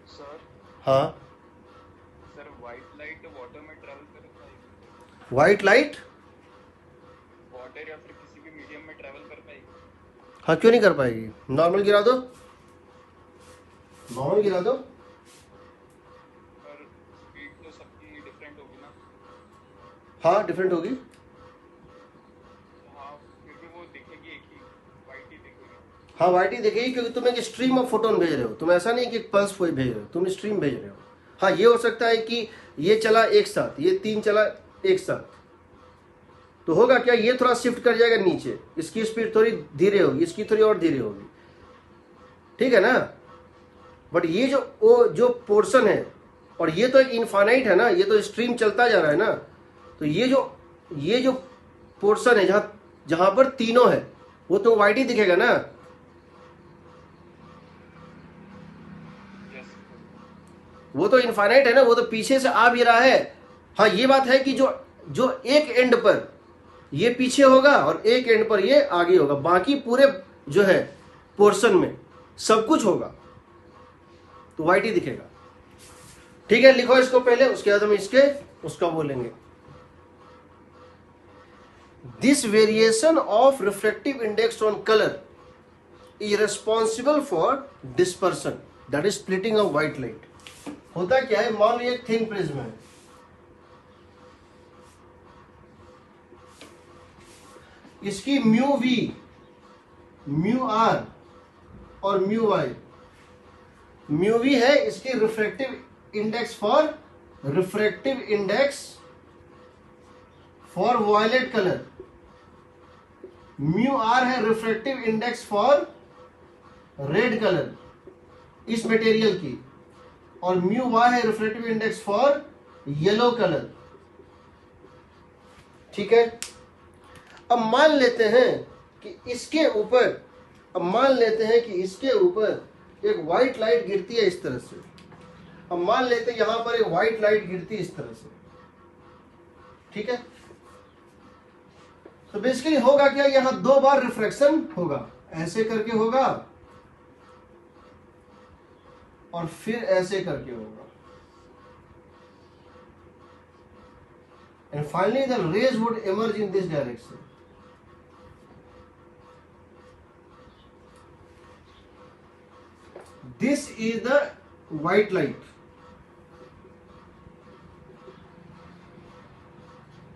सर, हाँ सर व्हाइट लाइट वाटर में ट्रैवल कर पाएगी? व्हाइट लाइट वाटर या फिर किसी भी मीडियम में ट्रैवल कर पाएगी? हाँ, क्यों नहीं कर पाएगी? नॉर्मल गिरा दो, नॉर्मल गिरा दो। पर स्पीड तो सबकी डिफरेंट होगी ना? हाँ, डिफरेंट होगी। हाँ, फिर भी वो दिखेगी एक ही, वाइट ही दिखेगी। हाँ, वाइट ही दिखेगी, क्योंकि तुम एक स्ट्रीम ऑफ फोटोन भेज रहे हो। तुम ऐसा नहीं कि पल्स भेज रहे हो, तुम स्ट्रीम भेज रहे हो। हाँ, ये हो सकता है कि ये चला एक साथ, ये 3 चला एक साथ, तो होगा क्या, ये थोड़ा शिफ्ट कर जाएगा नीचे, इसकी स्पीड थोड़ी धीरे होगी, इसकी थोड़ी और धीरे होगी, ठीक है ना? बट ये जो पोर्शन है, और ये तो एक इनफाइनाइट है ना, ये तो स्ट्रीम चलता जा रहा है ना, तो ये जो पोर्शन है जहां पर तीनों है, वो तो वाइट ही दिखेगा ना। यस। वो तो इनफाइनाइट है ना, वो तो पीछे से आ भी रहा है। हाँ, ये बात है कि जो एक एंड पर ये पीछे होगा और एक एंड पर ये आगे होगा, बाकी पूरे जो है पोर्शन में सब कुछ होगा तो वाइट ही दिखेगा। ठीक है, लिखो इसको पहले, उसके बाद हम उसका बोलेंगे। This variation of reflective index on colour is responsible for dispersion, that is splitting of white light. होता क्या है, मान लो एक थिन प्रिज्म है, इसकी म्यू वी, म्यू आर और म्यू वाई। म्यू वी है इसकी refractive index for violet colour, mu R है refractive index for red colour इस मटेरियल की, और म्यू वाई है refractive index for yellow colour. ठीक है, अब मान लेते हैं कि इसके ऊपर, अब मान लेते हैं कि इसके ऊपर एक व्हाइट लाइट गिरती है इस तरह से। अब मान लेते हैं यहां पर एक व्हाइट लाइट गिरती है इस तरह से। ठीक है, तो बेसिकली होगा क्या, यहां 2 बार रिफ्रैक्शन होगा, ऐसे करके होगा और फिर ऐसे करके होगा, and finally the rays would emerge in this direction. This is the white light.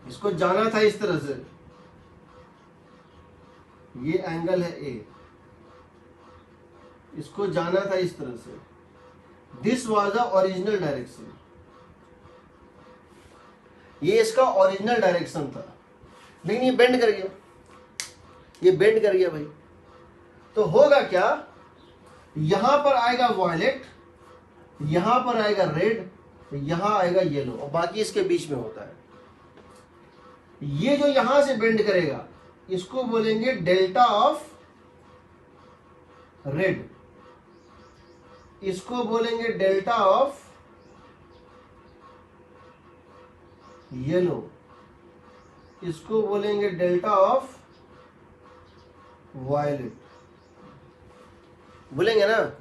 इसको जाना था इस तरह से, ये एंगल है ए, इसको जाना था इस तरह से। This was the original direction, ये इसका ओरिजिनल डायरेक्शन था, लेकिन ये बेंड कर गया, ये बेंड कर गया भाई। तो होगा क्या, यहां पर आएगा वॉयलेट, यहां पर आएगा रेड, यहां आएगा येलो, और बाकी इसके बीच में होता है। ये जो यहां से बेंड करेगा इसको बोलेंगे डेल्टा ऑफ रेड, इसको बोलेंगे डेल्टा ऑफ येलो, इसको बोलेंगे डेल्टा ऑफ वायलेट, बोलेंगे ना।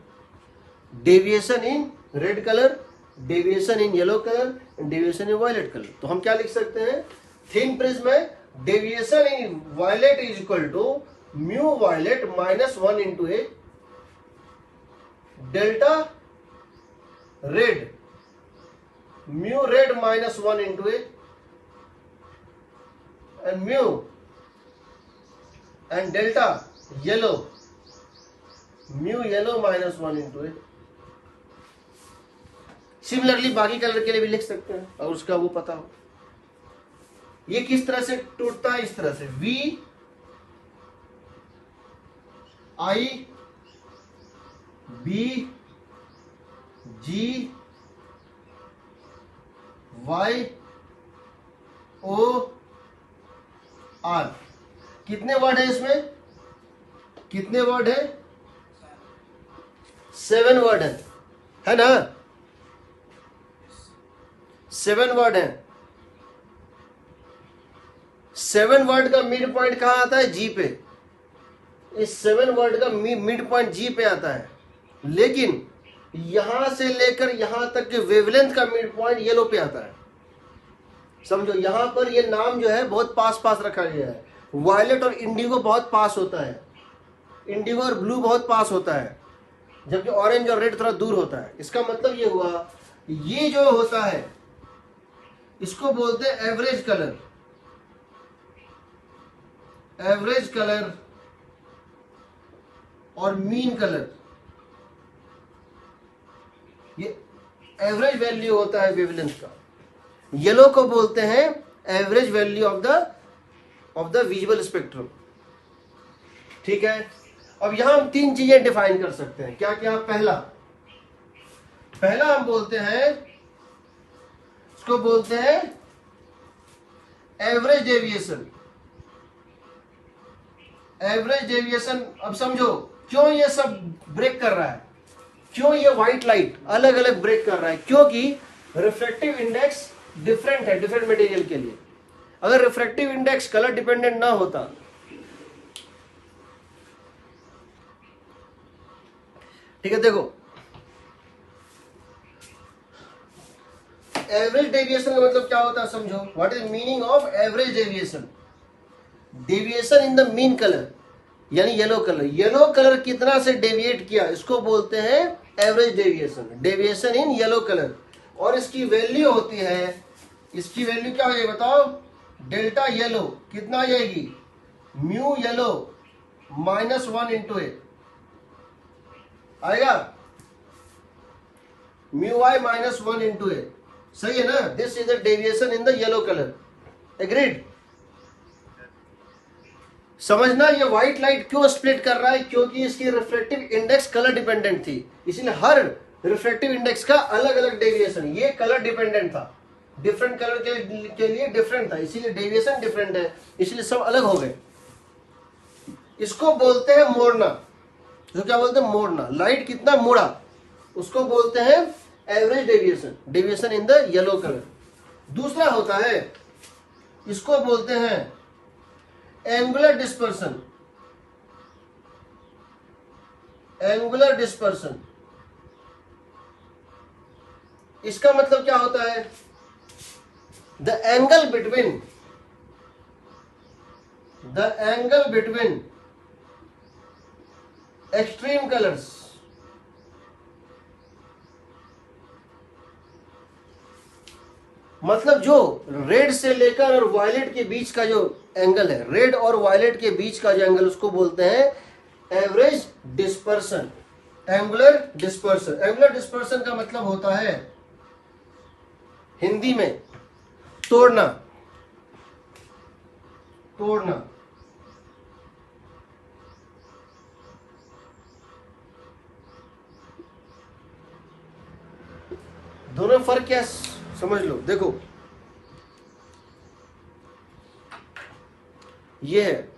Deviation in red colour, deviation in yellow colour, deviation in violet colour. तो हम क्या लिख सकते हैं, थिन प्रिज्म में deviation in violet is equal to mu violet minus 1 into A delta red, mu red minus 1 into A, and mu and delta yellow, mu yellow minus 1 into a। Similarly बाकी colour के लिए भी लिख सकते हैं और उसका वो पता हो। ये किस तरह से टूटता है, इस तरह से V I B G Y O R। कितने वर्ड है इसमें, कितने वर्ड है, 7 वर्ड है ना, 7 वर्ड है। 7 वर्ड का मिड पॉइंट कहां आता है, जी पे। इस 7 वर्ड का मिड पॉइंट जी पे आता है, लेकिन यहां से लेकर यहां तक के वेवलेंथ का मिड पॉइंट येलो पे आता है। समझो, यहां पर ये नाम जो है बहुत पास पास रखा गया है। वायलेट और इंडिगो बहुत पास होता है, इंडिगो और ब्लू बहुत पास होता है, जबकि ऑरेंज और रेड थोड़ा दूर होता है। इसका मतलब ये हुआ, ये जो होता है इसको बोलते हैं एवरेज कलर, एवरेज कलर और मीन कलर। ये एवरेज वैल्यू होता है वेवलेंथ का। येलो को बोलते हैं average value of the visual spectrum. ठीक है, अब यहां हम 3 चीजें डिफाइन कर सकते हैं। क्या क्या, पहला हम बोलते हैं, इसको बोलते हैं एवरेज डेविएशन। एवरेज डेविएशन, अब समझो क्यों ये सब ब्रेक कर रहा है, क्यों ये व्हाइट लाइट अलग अलग ब्रेक कर रहा है, क्योंकि रिफ्रैक्टिव इंडेक्स डिफरेंट है डिफरेंट मटेरियल के लिए। अगर रिफ्रैक्टिव इंडेक्स कलर डिपेंडेंट ना होता, ठीक है, देखो एवरेज डेविएशन का मतलब क्या होता है, समझो। What is meaning of average deviation, deviation in the mean colour, यानी येलो कलर। येलो कलर कितना से डेविएट किया, इसको बोलते हैं average deviation, deviation in yellow colour. और इसकी वैल्यू होती है, इसकी वैल्यू क्या हो जाएगी बताओ, डेल्टा येलो कितना आ जाएगी, mu yellow minus 1 into A आएगा, म्यू आई माइनस 1 इंटू ए। सही है ना, this is the deviation in the yellow colour. Agreed. समझना ये व्हाइट लाइट क्यों स्प्लिट कर रहा है, क्योंकि इसकी रिफ्लेक्टिव इंडेक्स कलर डिपेंडेंट थी, इसलिए हर रिफ्लेक्टिव इंडेक्स का अलग अलग डेविएशन, ये कलर डिपेंडेंट था, डिफरेंट कलर के लिए डिफरेंट था, इसीलिए डेविएशन डिफरेंट है, इसलिए सब अलग हो गए। इसको बोलते हैं मोड़ना, जो क्या बोलते हैं मोड़ना, लाइट कितना मुड़ा उसको बोलते हैं average deviation, deviation in the yellow colour. दूसरा होता है, इसको बोलते हैं एंगुलर डिस्पर्सन, एंगुलर डिस्पर्सन। इसका मतलब क्या होता है, the angle between extreme colours, मतलब जो रेड से लेकर और वायलेट के बीच का जो एंगल है, रेड और वायलेट के बीच का जो एंगल, उसको बोलते हैं average dispersion, angular dispersion. Angular dispersion का मतलब होता है हिंदी में तोड़ना, तोड़ना। दोनों में फर्क क्या समझ लो, देखो ये है,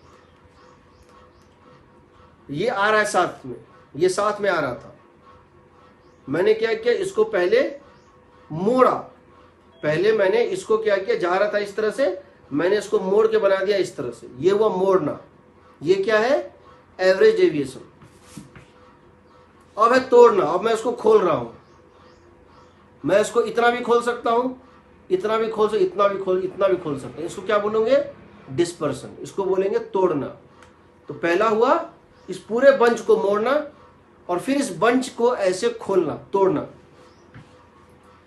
ये आ रहा है साथ में, ये साथ में आ रहा था, मैंने क्या किया, इसको पहले मोड़ा, पहले मैंने इसको क्या किया, जा रहा था इस तरह से, मैंने इसको मोड़ के बना दिया इस तरह से, ये हुआ मोड़ना। ये क्या है, एवरेज डेविएशन। अब है तोड़ना, अब मैं इसको खोल रहा हूं, मैं इसको इतना भी खोल सकता हूं, इतना भी खोल सकता, इतना भी खोल सकता हूं, इसको क्या बोलेंगे, डिस्पर्सन, इसको बोलेंगे तोड़ना। तो पहला हुआ इस पूरे बंच को मोड़ना, और फिर इस बंच को ऐसे खोलना, तोड़ना।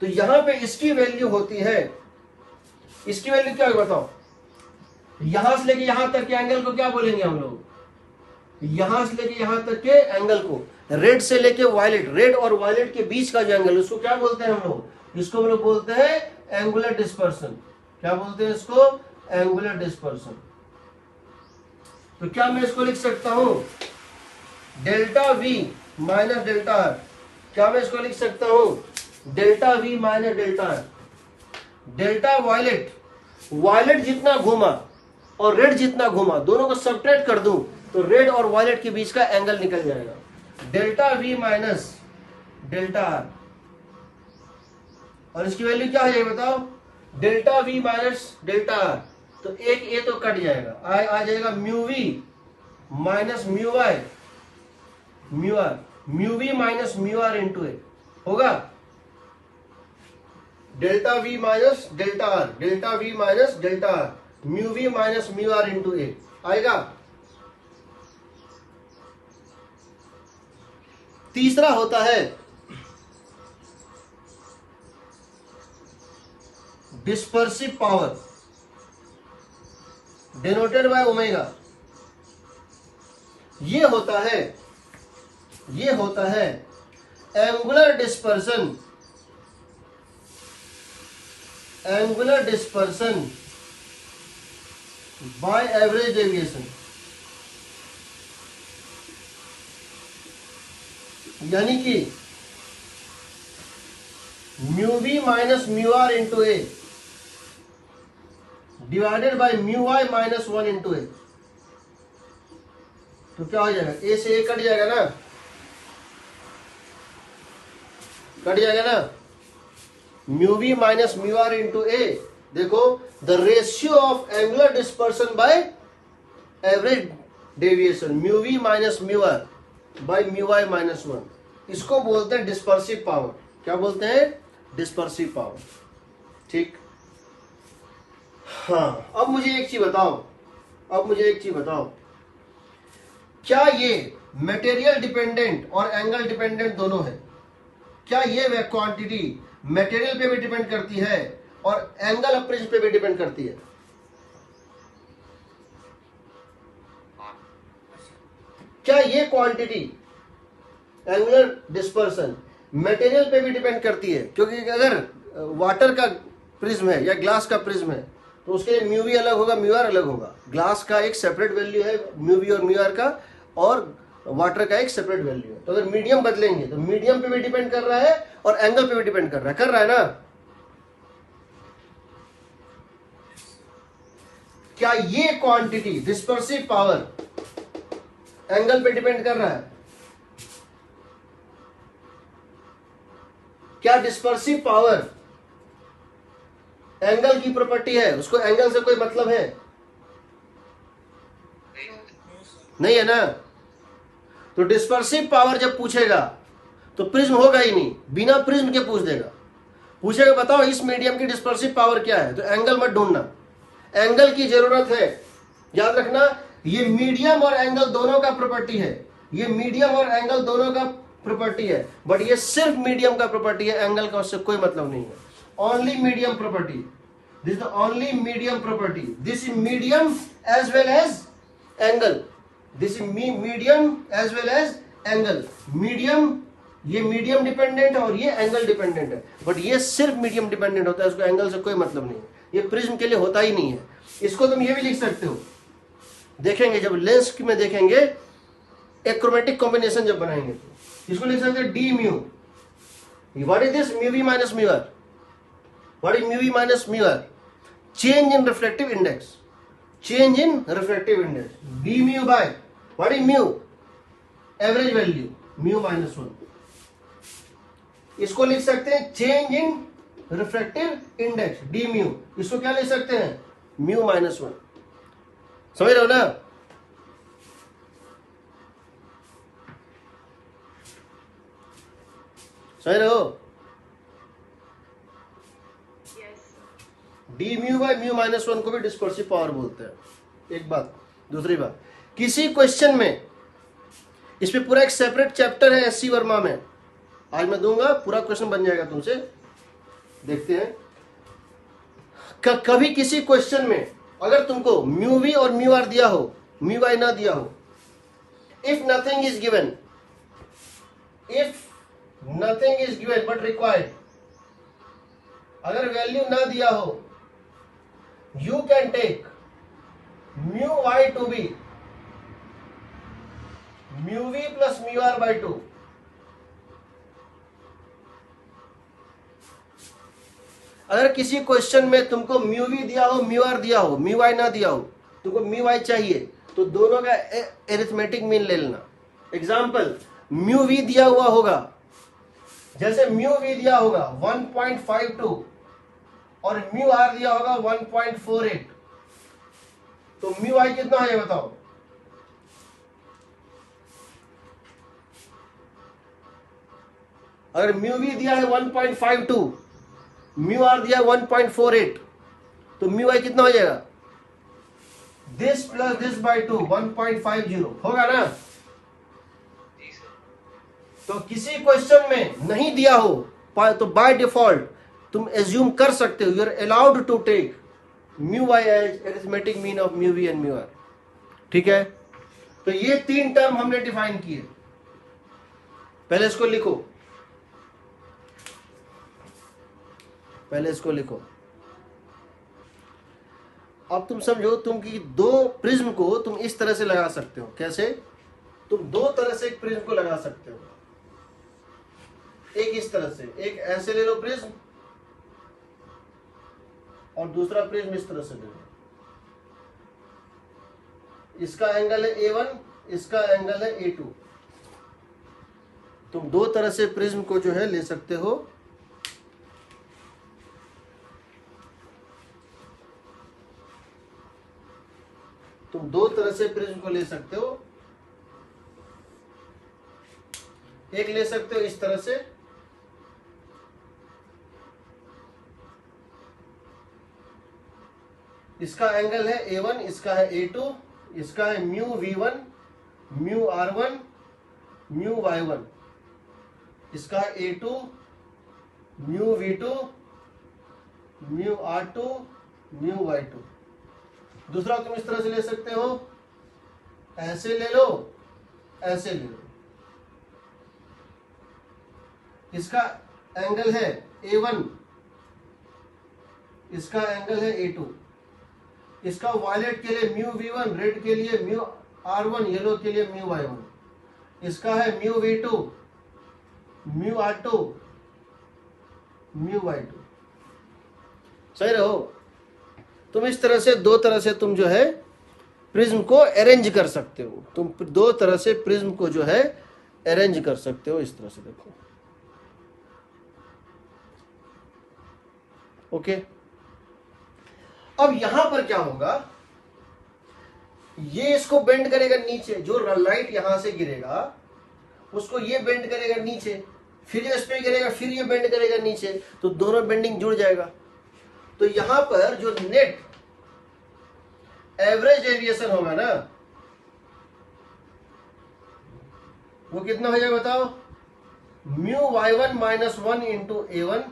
तो यहां पे इसकी वैल्यू होती है, इसकी वैल्यू क्या है बताओ, यहां से लेके यहां तक के एंगल को क्या बोलेंगे हम लोग, यहां से लेके यहां तक के एंगल को, रेड से लेके वायलेट, रेड और वायलेट के बीच का जो एंगल, उसको क्या बोलते हैं हम लोग, इसको हम लोग बोलते हैं एंगुलर डिस्पर्सन। क्या बोलते हैं इसको, एंगुलर डिस्पर्सन। तो क्या मैं इसको लिख सकता हूं, delta V minus delta R, क्या मैं इसको लिख सकता हूं, delta V minus delta R. Delta violet, violet जितना घूमा और रेड जितना घूमा, दोनों को सब्ट्रैक्ट कर दूं तो रेड और वायलेट के बीच का एंगल निकल जाएगा, delta V minus delta R. और इसकी वैल्यू क्या हो जाएगी बताओ, delta V minus delta R, तो एक ए तो कट जाएगा, आ जाएगा mu V minus mu Y, mu R, mu V minus mu R into A होगा, delta V minus delta R, delta V minus delta R, mu V minus mu R into A आएगा। तीसरा होता है dispersive power, denoted by omega. ये होता है angular dispersion, angular dispersion by average deviation. यानी कि mu V minus mu R into A divided by mu Y minus 1 into A. तो क्या हो जाएगा, ए से ए कट जाएगा ना, कट जाएगा ना, mu V minus mu R into A. देखो the ratio of angular dispersion by average deviation, mu V minus mu R by mu Y minus 1, इसको बोलते हैं डिस्पर्सिव पावर। क्या बोलते हैं, डिस्पर्सिव पावर। ठीक, हाँ अब मुझे एक चीज बताओ, क्या ये मटेरियल डिपेंडेंट और एंगल डिपेंडेंट दोनों है? क्या ये क्वांटिटी मटेरियल पे भी डिपेंड करती है और एंगल अप्रेजल पे भी डिपेंड करती है? क्या ये क्वांटिटी एंगुलर डिस्पर्सन मटेरियल पे भी डिपेंड करती है? क्योंकि अगर वाटर का प्रिज्म है या ग्लास का प्रिज्म है तो उसके लिए म्यू वी अलग होगा, म्यू आर अलग होगा। ग्लास का एक सेपरेट वैल्यू है म्यू वी और म्यू आर का, और वाटर का एक सेपरेट वैल्यू है। तो अगर मीडियम बदलेंगे तो मीडियम पे भी डिपेंड कर रहा है और एंगल पे भी डिपेंड कर रहा है ना। क्या ये क्वांटिटी डिस्पर्सिव पावर एंगल पे डिपेंड कर रहा है? क्या डिस्पर्सिव पावर एंगल की प्रॉपर्टी है? उसको एंगल से कोई मतलब है? नहीं है ना। तो डिस्पर्सिव पावर जब पूछेगा तो प्रिज्म होगा ही नहीं, बिना प्रिज्म के पूछ देगा। पूछेगा बताओ इस मीडियम की डिस्पर्सिव पावर क्या है, तो एंगल मत ढूंढना, एंगल की जरूरत है। याद रखना ये मीडियम और एंगल दोनों का प्रॉपर्टी है, ये मीडियम और एंगल दोनों का प्रॉपर्टी है, बट ये सिर्फ मीडियम का प्रॉपर्टी है, एंगल का उससे कोई मतलब नहीं है। Only medium property, this the only medium property, this is medium as well as angle, this is medium as well as angle. Medium, ये मीडियम डिपेंडेंट है और ये एंगल डिपेंडेंट है, बट ये सिर्फ मीडियम डिपेंडेंट होता है, उसको एंगल से कोई मतलब नहीं है, ये प्रिज्म के लिए होता ही नहीं है। इसको तुम ये भी लिख सकते हो, देखेंगे जब लेंस में देखेंगे एक्रोमेटिक कॉम्बिनेशन जब बनाएंगे तो इसको लिख सकते हैं D mu. What is this? Mu V minus mu R. What is mu V minus mu R? Change in reflective index, change in reflective index, B mu by what is mu? Average value, mu minus 1। इसको लिख सकते हैं change in refractive index, D mu. इसको क्या लिख सकते हैं? Mu minus 1। समझ रहे हो ना? समझ रहे हो? D mu by mu minus 1 को भी डिस्पर्सिव पावर बोलते हैं। एक बात। दूसरी बात, किसी क्वेश्चन में, इस पे पूरा एक सेपरेट चैप्टर है एससी वर्मा में, आज मैं दूंगा, पूरा क्वेश्चन बन जाएगा तुमसे। देखते हैं कभी किसी क्वेश्चन में अगर तुमको म्यू वी और म्यू आर दिया हो, म्यू वाई ना दिया हो, if nothing is given, if nothing is given but required, अगर वैल्यू ना दिया हो, you can take mu Y to be mu V plus mu R by 2। अगर किसी क्वेश्चन में तुमको म्यू वी दिया हो, म्यू आर दिया हो, म्यू वाई ना दिया हो, तुमको म्यू वाई चाहिए, तो दोनों का एरिथमेटिक मीन ले लेना। एग्जाम्पल, म्यू वी दिया हुआ होगा, जैसे म्यू वी दिया होगा 1.52 और म्यू आर दिया होगा 1.48, तो म्यू आई कितना है ये बताओ? अगर म्यू वी दिया है 1.52, म्यू आर दिया 1.48, तो म्यू आई कितना हो जाएगा? दिस प्लस दिस बाई 2, 1.50 होगा ना? तो किसी क्वेश्चन में नहीं दिया हो तो बाय डिफॉल्ट तुम एज्यूम कर सकते हो, you are allowed to take mu Y as arithmetic mean of mu V and mu R. ठीक है, तो ये तीन टर्म हमने डिफाइन किए। पहले इसको लिखो, पहले इसको लिखो। अब तुम समझो, तुम की दो प्रिज्म को तुम इस तरह से लगा सकते हो। कैसे? तुम दो तरह से एक प्रिज्म को लगा सकते हो, एक इस तरह से, एक ऐसे ले लो प्रिज्म, और दूसरा प्रिज्म इस तरह से ले लो। इसका एंगल है A1, इसका एंगल है A2। तुम दो तरह से प्रिज्म को जो है ले सकते हो। तुम दो तरह से प्रिज्म को ले सकते हो, एक ले सकते हो इस तरह से, इसका एंगल है A1, इसका है A2, इसका है mu V1, mu R1, mu Y1, इसका है A2, mu V2, mu R2, mu Y2। दूसरा तुम इस तरह से ले सकते हो, ऐसे ले लो, ऐसे ले लो। इसका एंगल है A1, इसका एंगल है A2, इसका वायलेट के लिए म्यू V1, रेड के लिए म्यू R1, येलो के लिए म्यू Y1, इसका है mu V2, mu R2, mu Y2। सही रहो। तुम इस तरह से, दो तरह से तुम जो है प्रिज्म को अरेंज कर सकते हो। तुम दो तरह से प्रिज्म को जो है अरेंज कर सकते हो, इस तरह से देखो। ओके, अब यहां पर क्या होगा, ये इसको बेंड करेगा नीचे, जो लाइट यहां से गिरेगा उसको ये बेंड करेगा नीचे, फिर इस पे गिरेगा, फिर ये बेंड करेगा नीचे, तो दोनों बेंडिंग जुड़ जाएगा। तो यहां पर जो नेट एवरेज डेविएशन होगा ना, वो कितना हो जाएगा बताओ, mu Y1 minus 1 into A1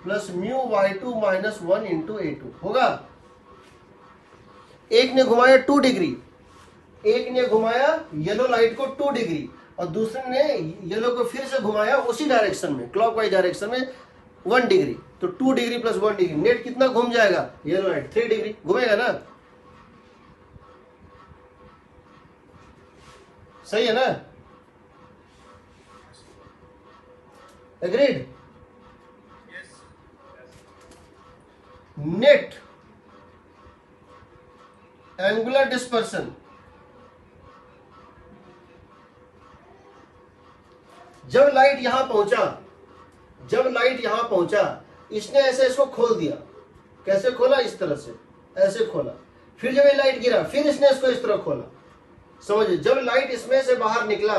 plus mu Y2 minus 1 into A2 होगा। एक ने घुमाया 2 डिग्री, एक ने घुमाया येलो लाइट को 2 डिग्री, और दूसरे ने येलो को फिर से घुमाया उसी डायरेक्शन में, क्लॉकवाइज डायरेक्शन में 1 डिग्री। तो 2 डिग्री प्लस 1 डिग्री, नेट कितना घूम जाएगा, येलो लाइट 3 डिग्री घूमेगा ना। सही है ना, एग्रीड। नेट एंगुलर डिस्पर्सन, जब लाइट यहां पहुंचा, जब लाइट यहां पहुंचा, इसने ऐसे इसको खोल दिया। कैसे खोला, इस तरह से ऐसे खोला। फिर जब ये लाइट गिरा, फिर इसने इसको इस तरह खोला। समझिए, जब लाइट इसमें से बाहर निकला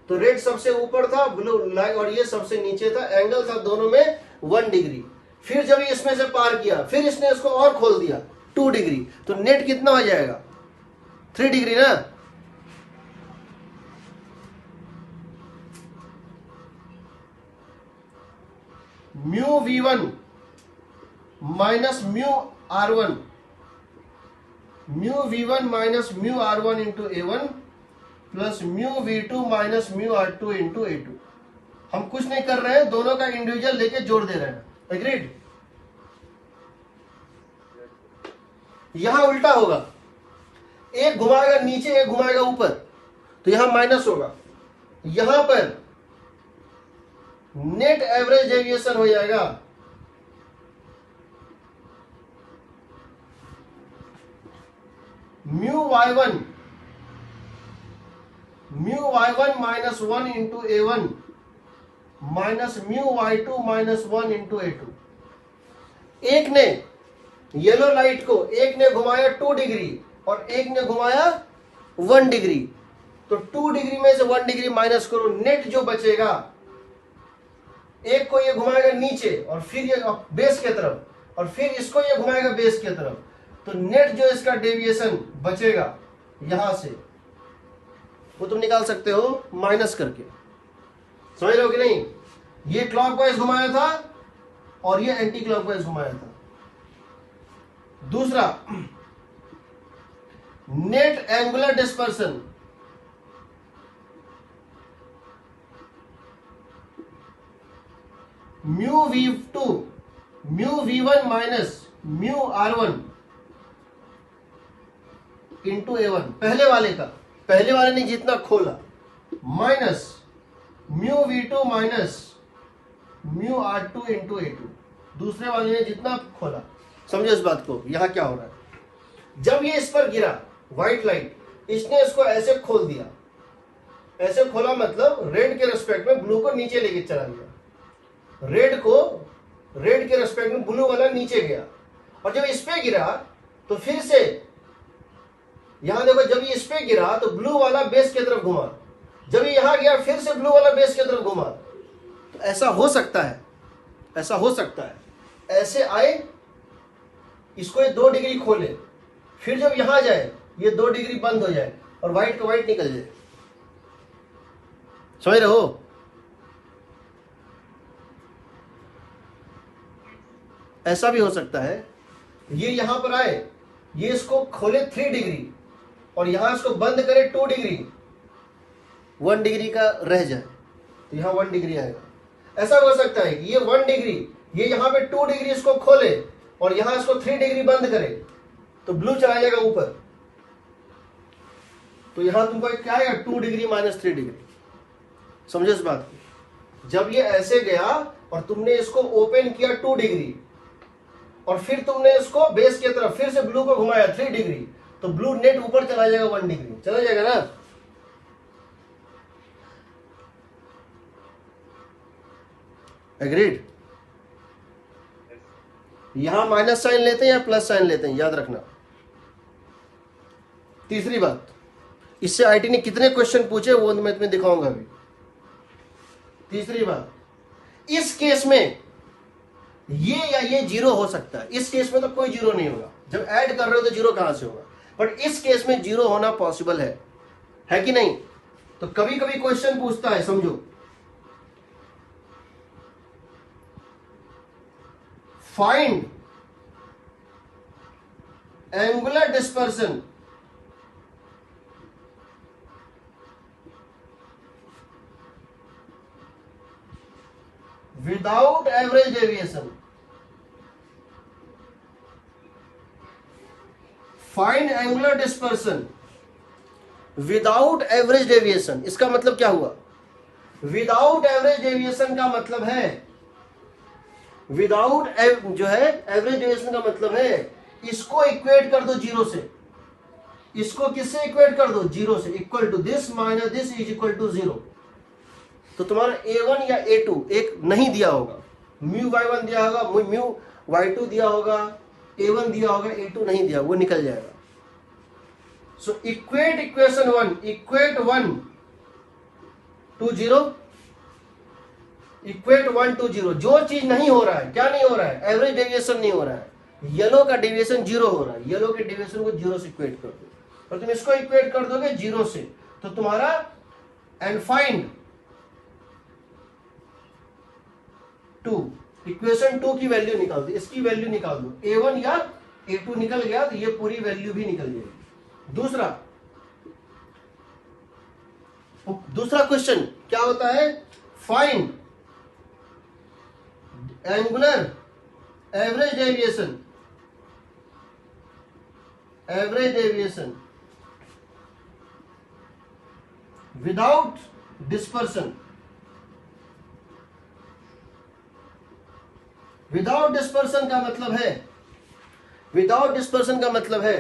तो रेड सबसे ऊपर था, ब्लू लाइट और ये सबसे नीचे था, एंगल था दोनों में 1 डिग्री। फिर जब ये इसमें से पार किया, फिर इसने इसको और खोल दिया 2 डिग्री, तो नेट कितना हो जाएगा, 3 डिग्री ना। Mu V1 minus mu R1, mu V1 minus mu R1 into A1 plus mu V2 minus mu R2 into A2। हम कुछ नहीं कर रहे हैं, दोनों का इंडिविजुअल लेके जोड़ दे रहे हैं। एग्रीड। यहां उल्टा होगा, एक घुमाएगा नीचे, एक घुमाएगा ऊपर, तो यहां माइनस होगा। यहां पर नेट एवरेज डेविएशन हो जाएगा mu Y1 minus 1 into A1 minus mu Y2 minus 1 into A2। एक ने येलो लाइट को, एक ने घुमाया 2 डिग्री और एक ने घुमाया 1 डिग्री, तो 2 डिग्री में से 1 डिग्री माइनस करो, नेट जो बचेगा, एक को ये घुमाएगा नीचे और फिर ये बेस के तरफ, और फिर इसको ये घुमाएगा बेस के तरफ, तो नेट जो इसका डेविएशन बचेगा यहां से, वो तुम निकाल सकते हो माइनस करके। समझ रहे हो कि नहीं, ये क्लॉकवाइज घुमाया था और ये एंटी क्लॉकवाइज घुमाया था। दूसरा, net angular dispersion, mu V1 minus mu R1 into A1, पहले वाले ने जितना खोला, minus mu V2 minus mu R2 into A2, दूसरे वाले ने जितना खोला। समझो इस बात को, यहां क्या हो रहा है, जब ये इस पर गिरा व्हाइट लाइट, इसने इसको ऐसे खोल दिया। ऐसे खोला मतलब रेड के रेस्पेक्ट में ब्लू को नीचे लेके चला गया, रेड के रेस्पेक्ट में ब्लू वाला नीचे गया, और जब इस पे गिरा तो फिर से यहां देखो, जब ये इस पे गिरा तो ब्लू वाला बेस की तरफ घुमा, जब ये यहां गया फिर से ब्लू वाला बेस की तरफ घुमा। तो ऐसा हो सकता है, ऐसे आए, इसको ये 2 डिग्री खोले, फिर जब यहां जाए ये 2 डिग्री बंद हो जाए और व्हाइट का व्हाइट निकल जाए। समझ रहे हो, ऐसा भी हो सकता है, ये यहां पर आए, ये इसको खोले 3 डिग्री और यहां इसको बंद करे 2 डिग्री, 1 डिग्री का रह जाए, तो यहां 1 डिग्री आएगा। ऐसा हो सकता है कि ये 1 डिग्री, ये यहां पे 2 डिग्री इसको खोले और यहां इसको 3 डिग्री बंद करे, तो ब्लू चला जाएगा ऊपर, तो यहां तुमको क्या आएगा 2 डिग्री माइनस 3 डिग्री। समझे इस बात को? जब ये ऐसे गया और तुमने इसको ओपन किया 2 डिग्री और फिर तुमने इसको बेस की तरफ फिर से ब्लू को घुमाया 3 डिग्री, तो ब्लू नेट ऊपर चला जाएगा 1 डिग्री, चला जाएगा ना। एग्रीड? यहां माइनस साइन लेते हैं या प्लस साइन लेते हैं, याद रखना। तीसरी बात, इससे आईटी ने कितने क्वेश्चन पूछे वो मैं तुम्हें दिखाऊंगा अभी। तीसरी बात, इस केस में ये या ये जीरो हो सकता है, इस केस में तो कोई जीरो नहीं होगा। जब ऐड कर रहे हो तो जीरो कहां से होगा, बट इस केस में जीरो होना पॉसिबल है कि नहीं? तो कभी कभी क्वेश्चन पूछता है, समझो, find angular dispersion without average deviation. Find angular dispersion without average deviation. इसका मतलब क्या हुआ? Without average deviation का मतलब है, विदाउट जो है एवरेज डेविएशन का मतलब है, इसको इक्वेट कर दो जीरो से, इसको किससे इक्वेट कर दो? जीरो से। Equal to this minus this is equal to zero. तो तुम्हारा A1 या A2 एक नहीं दिया होगा, म्यू y1 दिया होगा, म्यू y2 दिया होगा, A1 दिया होगा, A2 नहीं दिया, वो निकल जाएगा। So equate equation 1, equate 1 to 0, equate 1 to 0। जो चीज नहीं हो रहा है, क्या नहीं हो रहा है? एवरेज डेविएशन नहीं हो रहा है, येलो का डेविएशन जीरो हो रहा है, येलो के डेविएशन को जीरो से इक्वेट कर दो, और तुम इसको इक्वेट कर दोगे जीरो से, तो तुम्हारा एंड फाइंड 2, इक्वेशन 2 की वैल्यू निकाल दो, इसकी वैल्यू निकाल दो, A1 या A2 निकल गया तो ये पूरी वैल्यू भी निकल जाएगी। दूसरा क्वेश्चन क्या होता है? Find angular average deviation without dispersion. Without dispersion का मतलब है, विदाउट डिस्पर्सन का मतलब है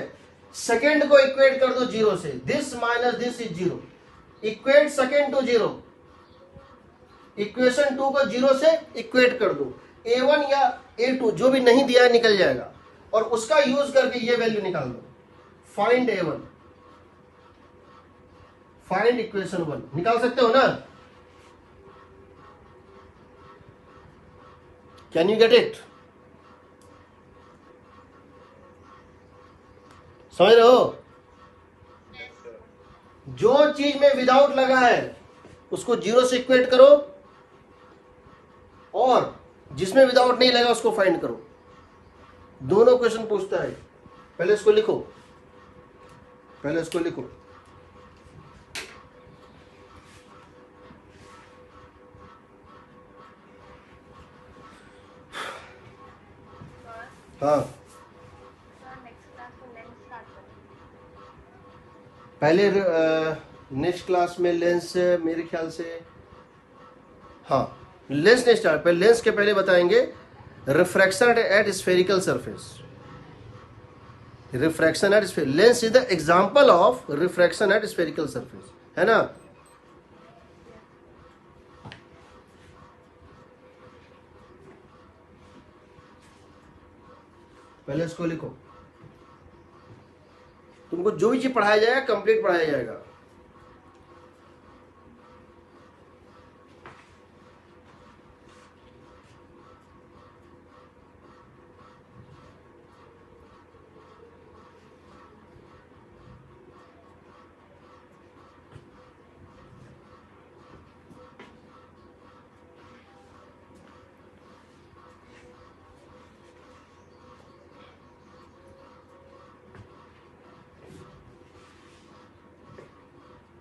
सेकेंड को इक्वेट कर दो जीरो से, this minus this is zero, equate second to zero, equation 2 को जीरो से इक्वेट कर दो, A1 या A2 जो भी नहीं दिया है निकल जाएगा, और उसका यूज करके ये वैल्यू निकाल दो। फाइंड A1, फाइंड इक्वेशन 1, निकाल सकते हो ना? Can you get it? समझ रहे हो? जो चीज में विदाउट लगा है उसको जीरो से इक्वेट करो, और जिसमें विदाउट नहीं लगा उसको फाइंड करो। दोनों क्वेश्चन पूछता है। पहले इसको लिखो, पहले इसको लिखो। हाँ, पहले नेक्स्ट क्लास में लेंस मेरे ख्याल से, हाँ लेंस नहीं स्टार्ट, पहले लेंस के पहले बताएंगे refraction at spherical surface. Refraction at lens is the example of refraction at spherical surface, है ना? पहले इसको लिखो। तुमको जो भी चीज पढ़ाया जाएगा कंप्लीट पढ़ाया जाएगा।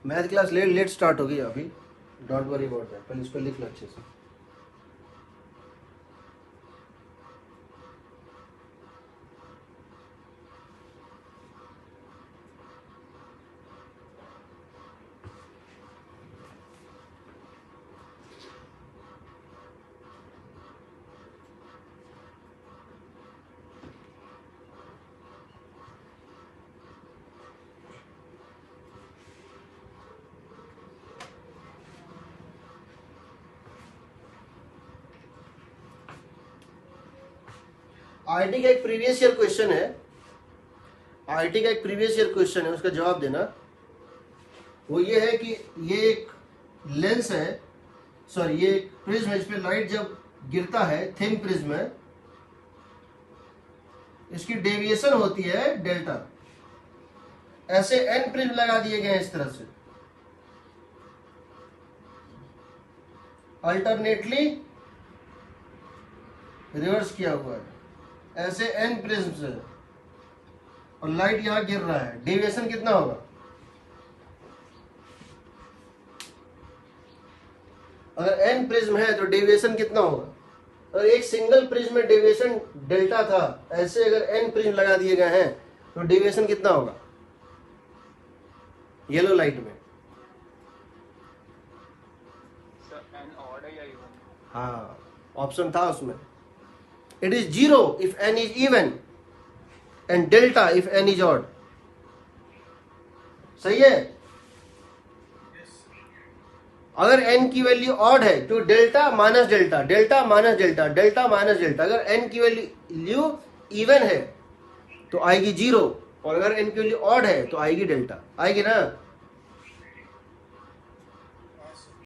मैथ क्लास लेट स्टार्ट होगी अभी, डोंट वरी अबाउट दैट। पहले इसको लिख लो अच्छे से। आईटी का एक प्रीवियस ईयर क्वेश्चन है, आईटी का एक प्रीवियस ईयर क्वेश्चन है, उसका जवाब देना। वो ये है कि ये एक लेंस है, सॉरी ये एक प्रिज्म है, इस पे लाइट जब गिरता है, थिन प्रिज्म है, इसकी डेविएशन होती है डेल्टा। ऐसे एन प्रिज्म लगा दिए गए हैं इस तरह से, अल्टरनेटली रिवर्स किया हुआ है, ऐसे एन प्रिज्म से, और लाइट यहां गिर रहा है, डेविएशन कितना होगा? अगर एन प्रिज्म है तो डेविएशन कितना होगा? अगर एक सिंगल प्रिज्म में डेविएशन डेल्टा था, ऐसे अगर एन प्रिज्म लगा दिए गए हैं तो डेविएशन कितना होगा येलो लाइट में? सर एन ऑड है या इवन? हाँ, ऑप्शन था उसमें। It is 0 if N is even and delta if N is odd. सही है? अगर n की वैल्यू ऑड है तो delta minus delta, delta minus delta, delta minus delta. अगर n की वैल्यू इवन है तो आएगी 0, और अगर n की वैल्यू ऑड है तो आएगी डेल्टा। आएगी ना?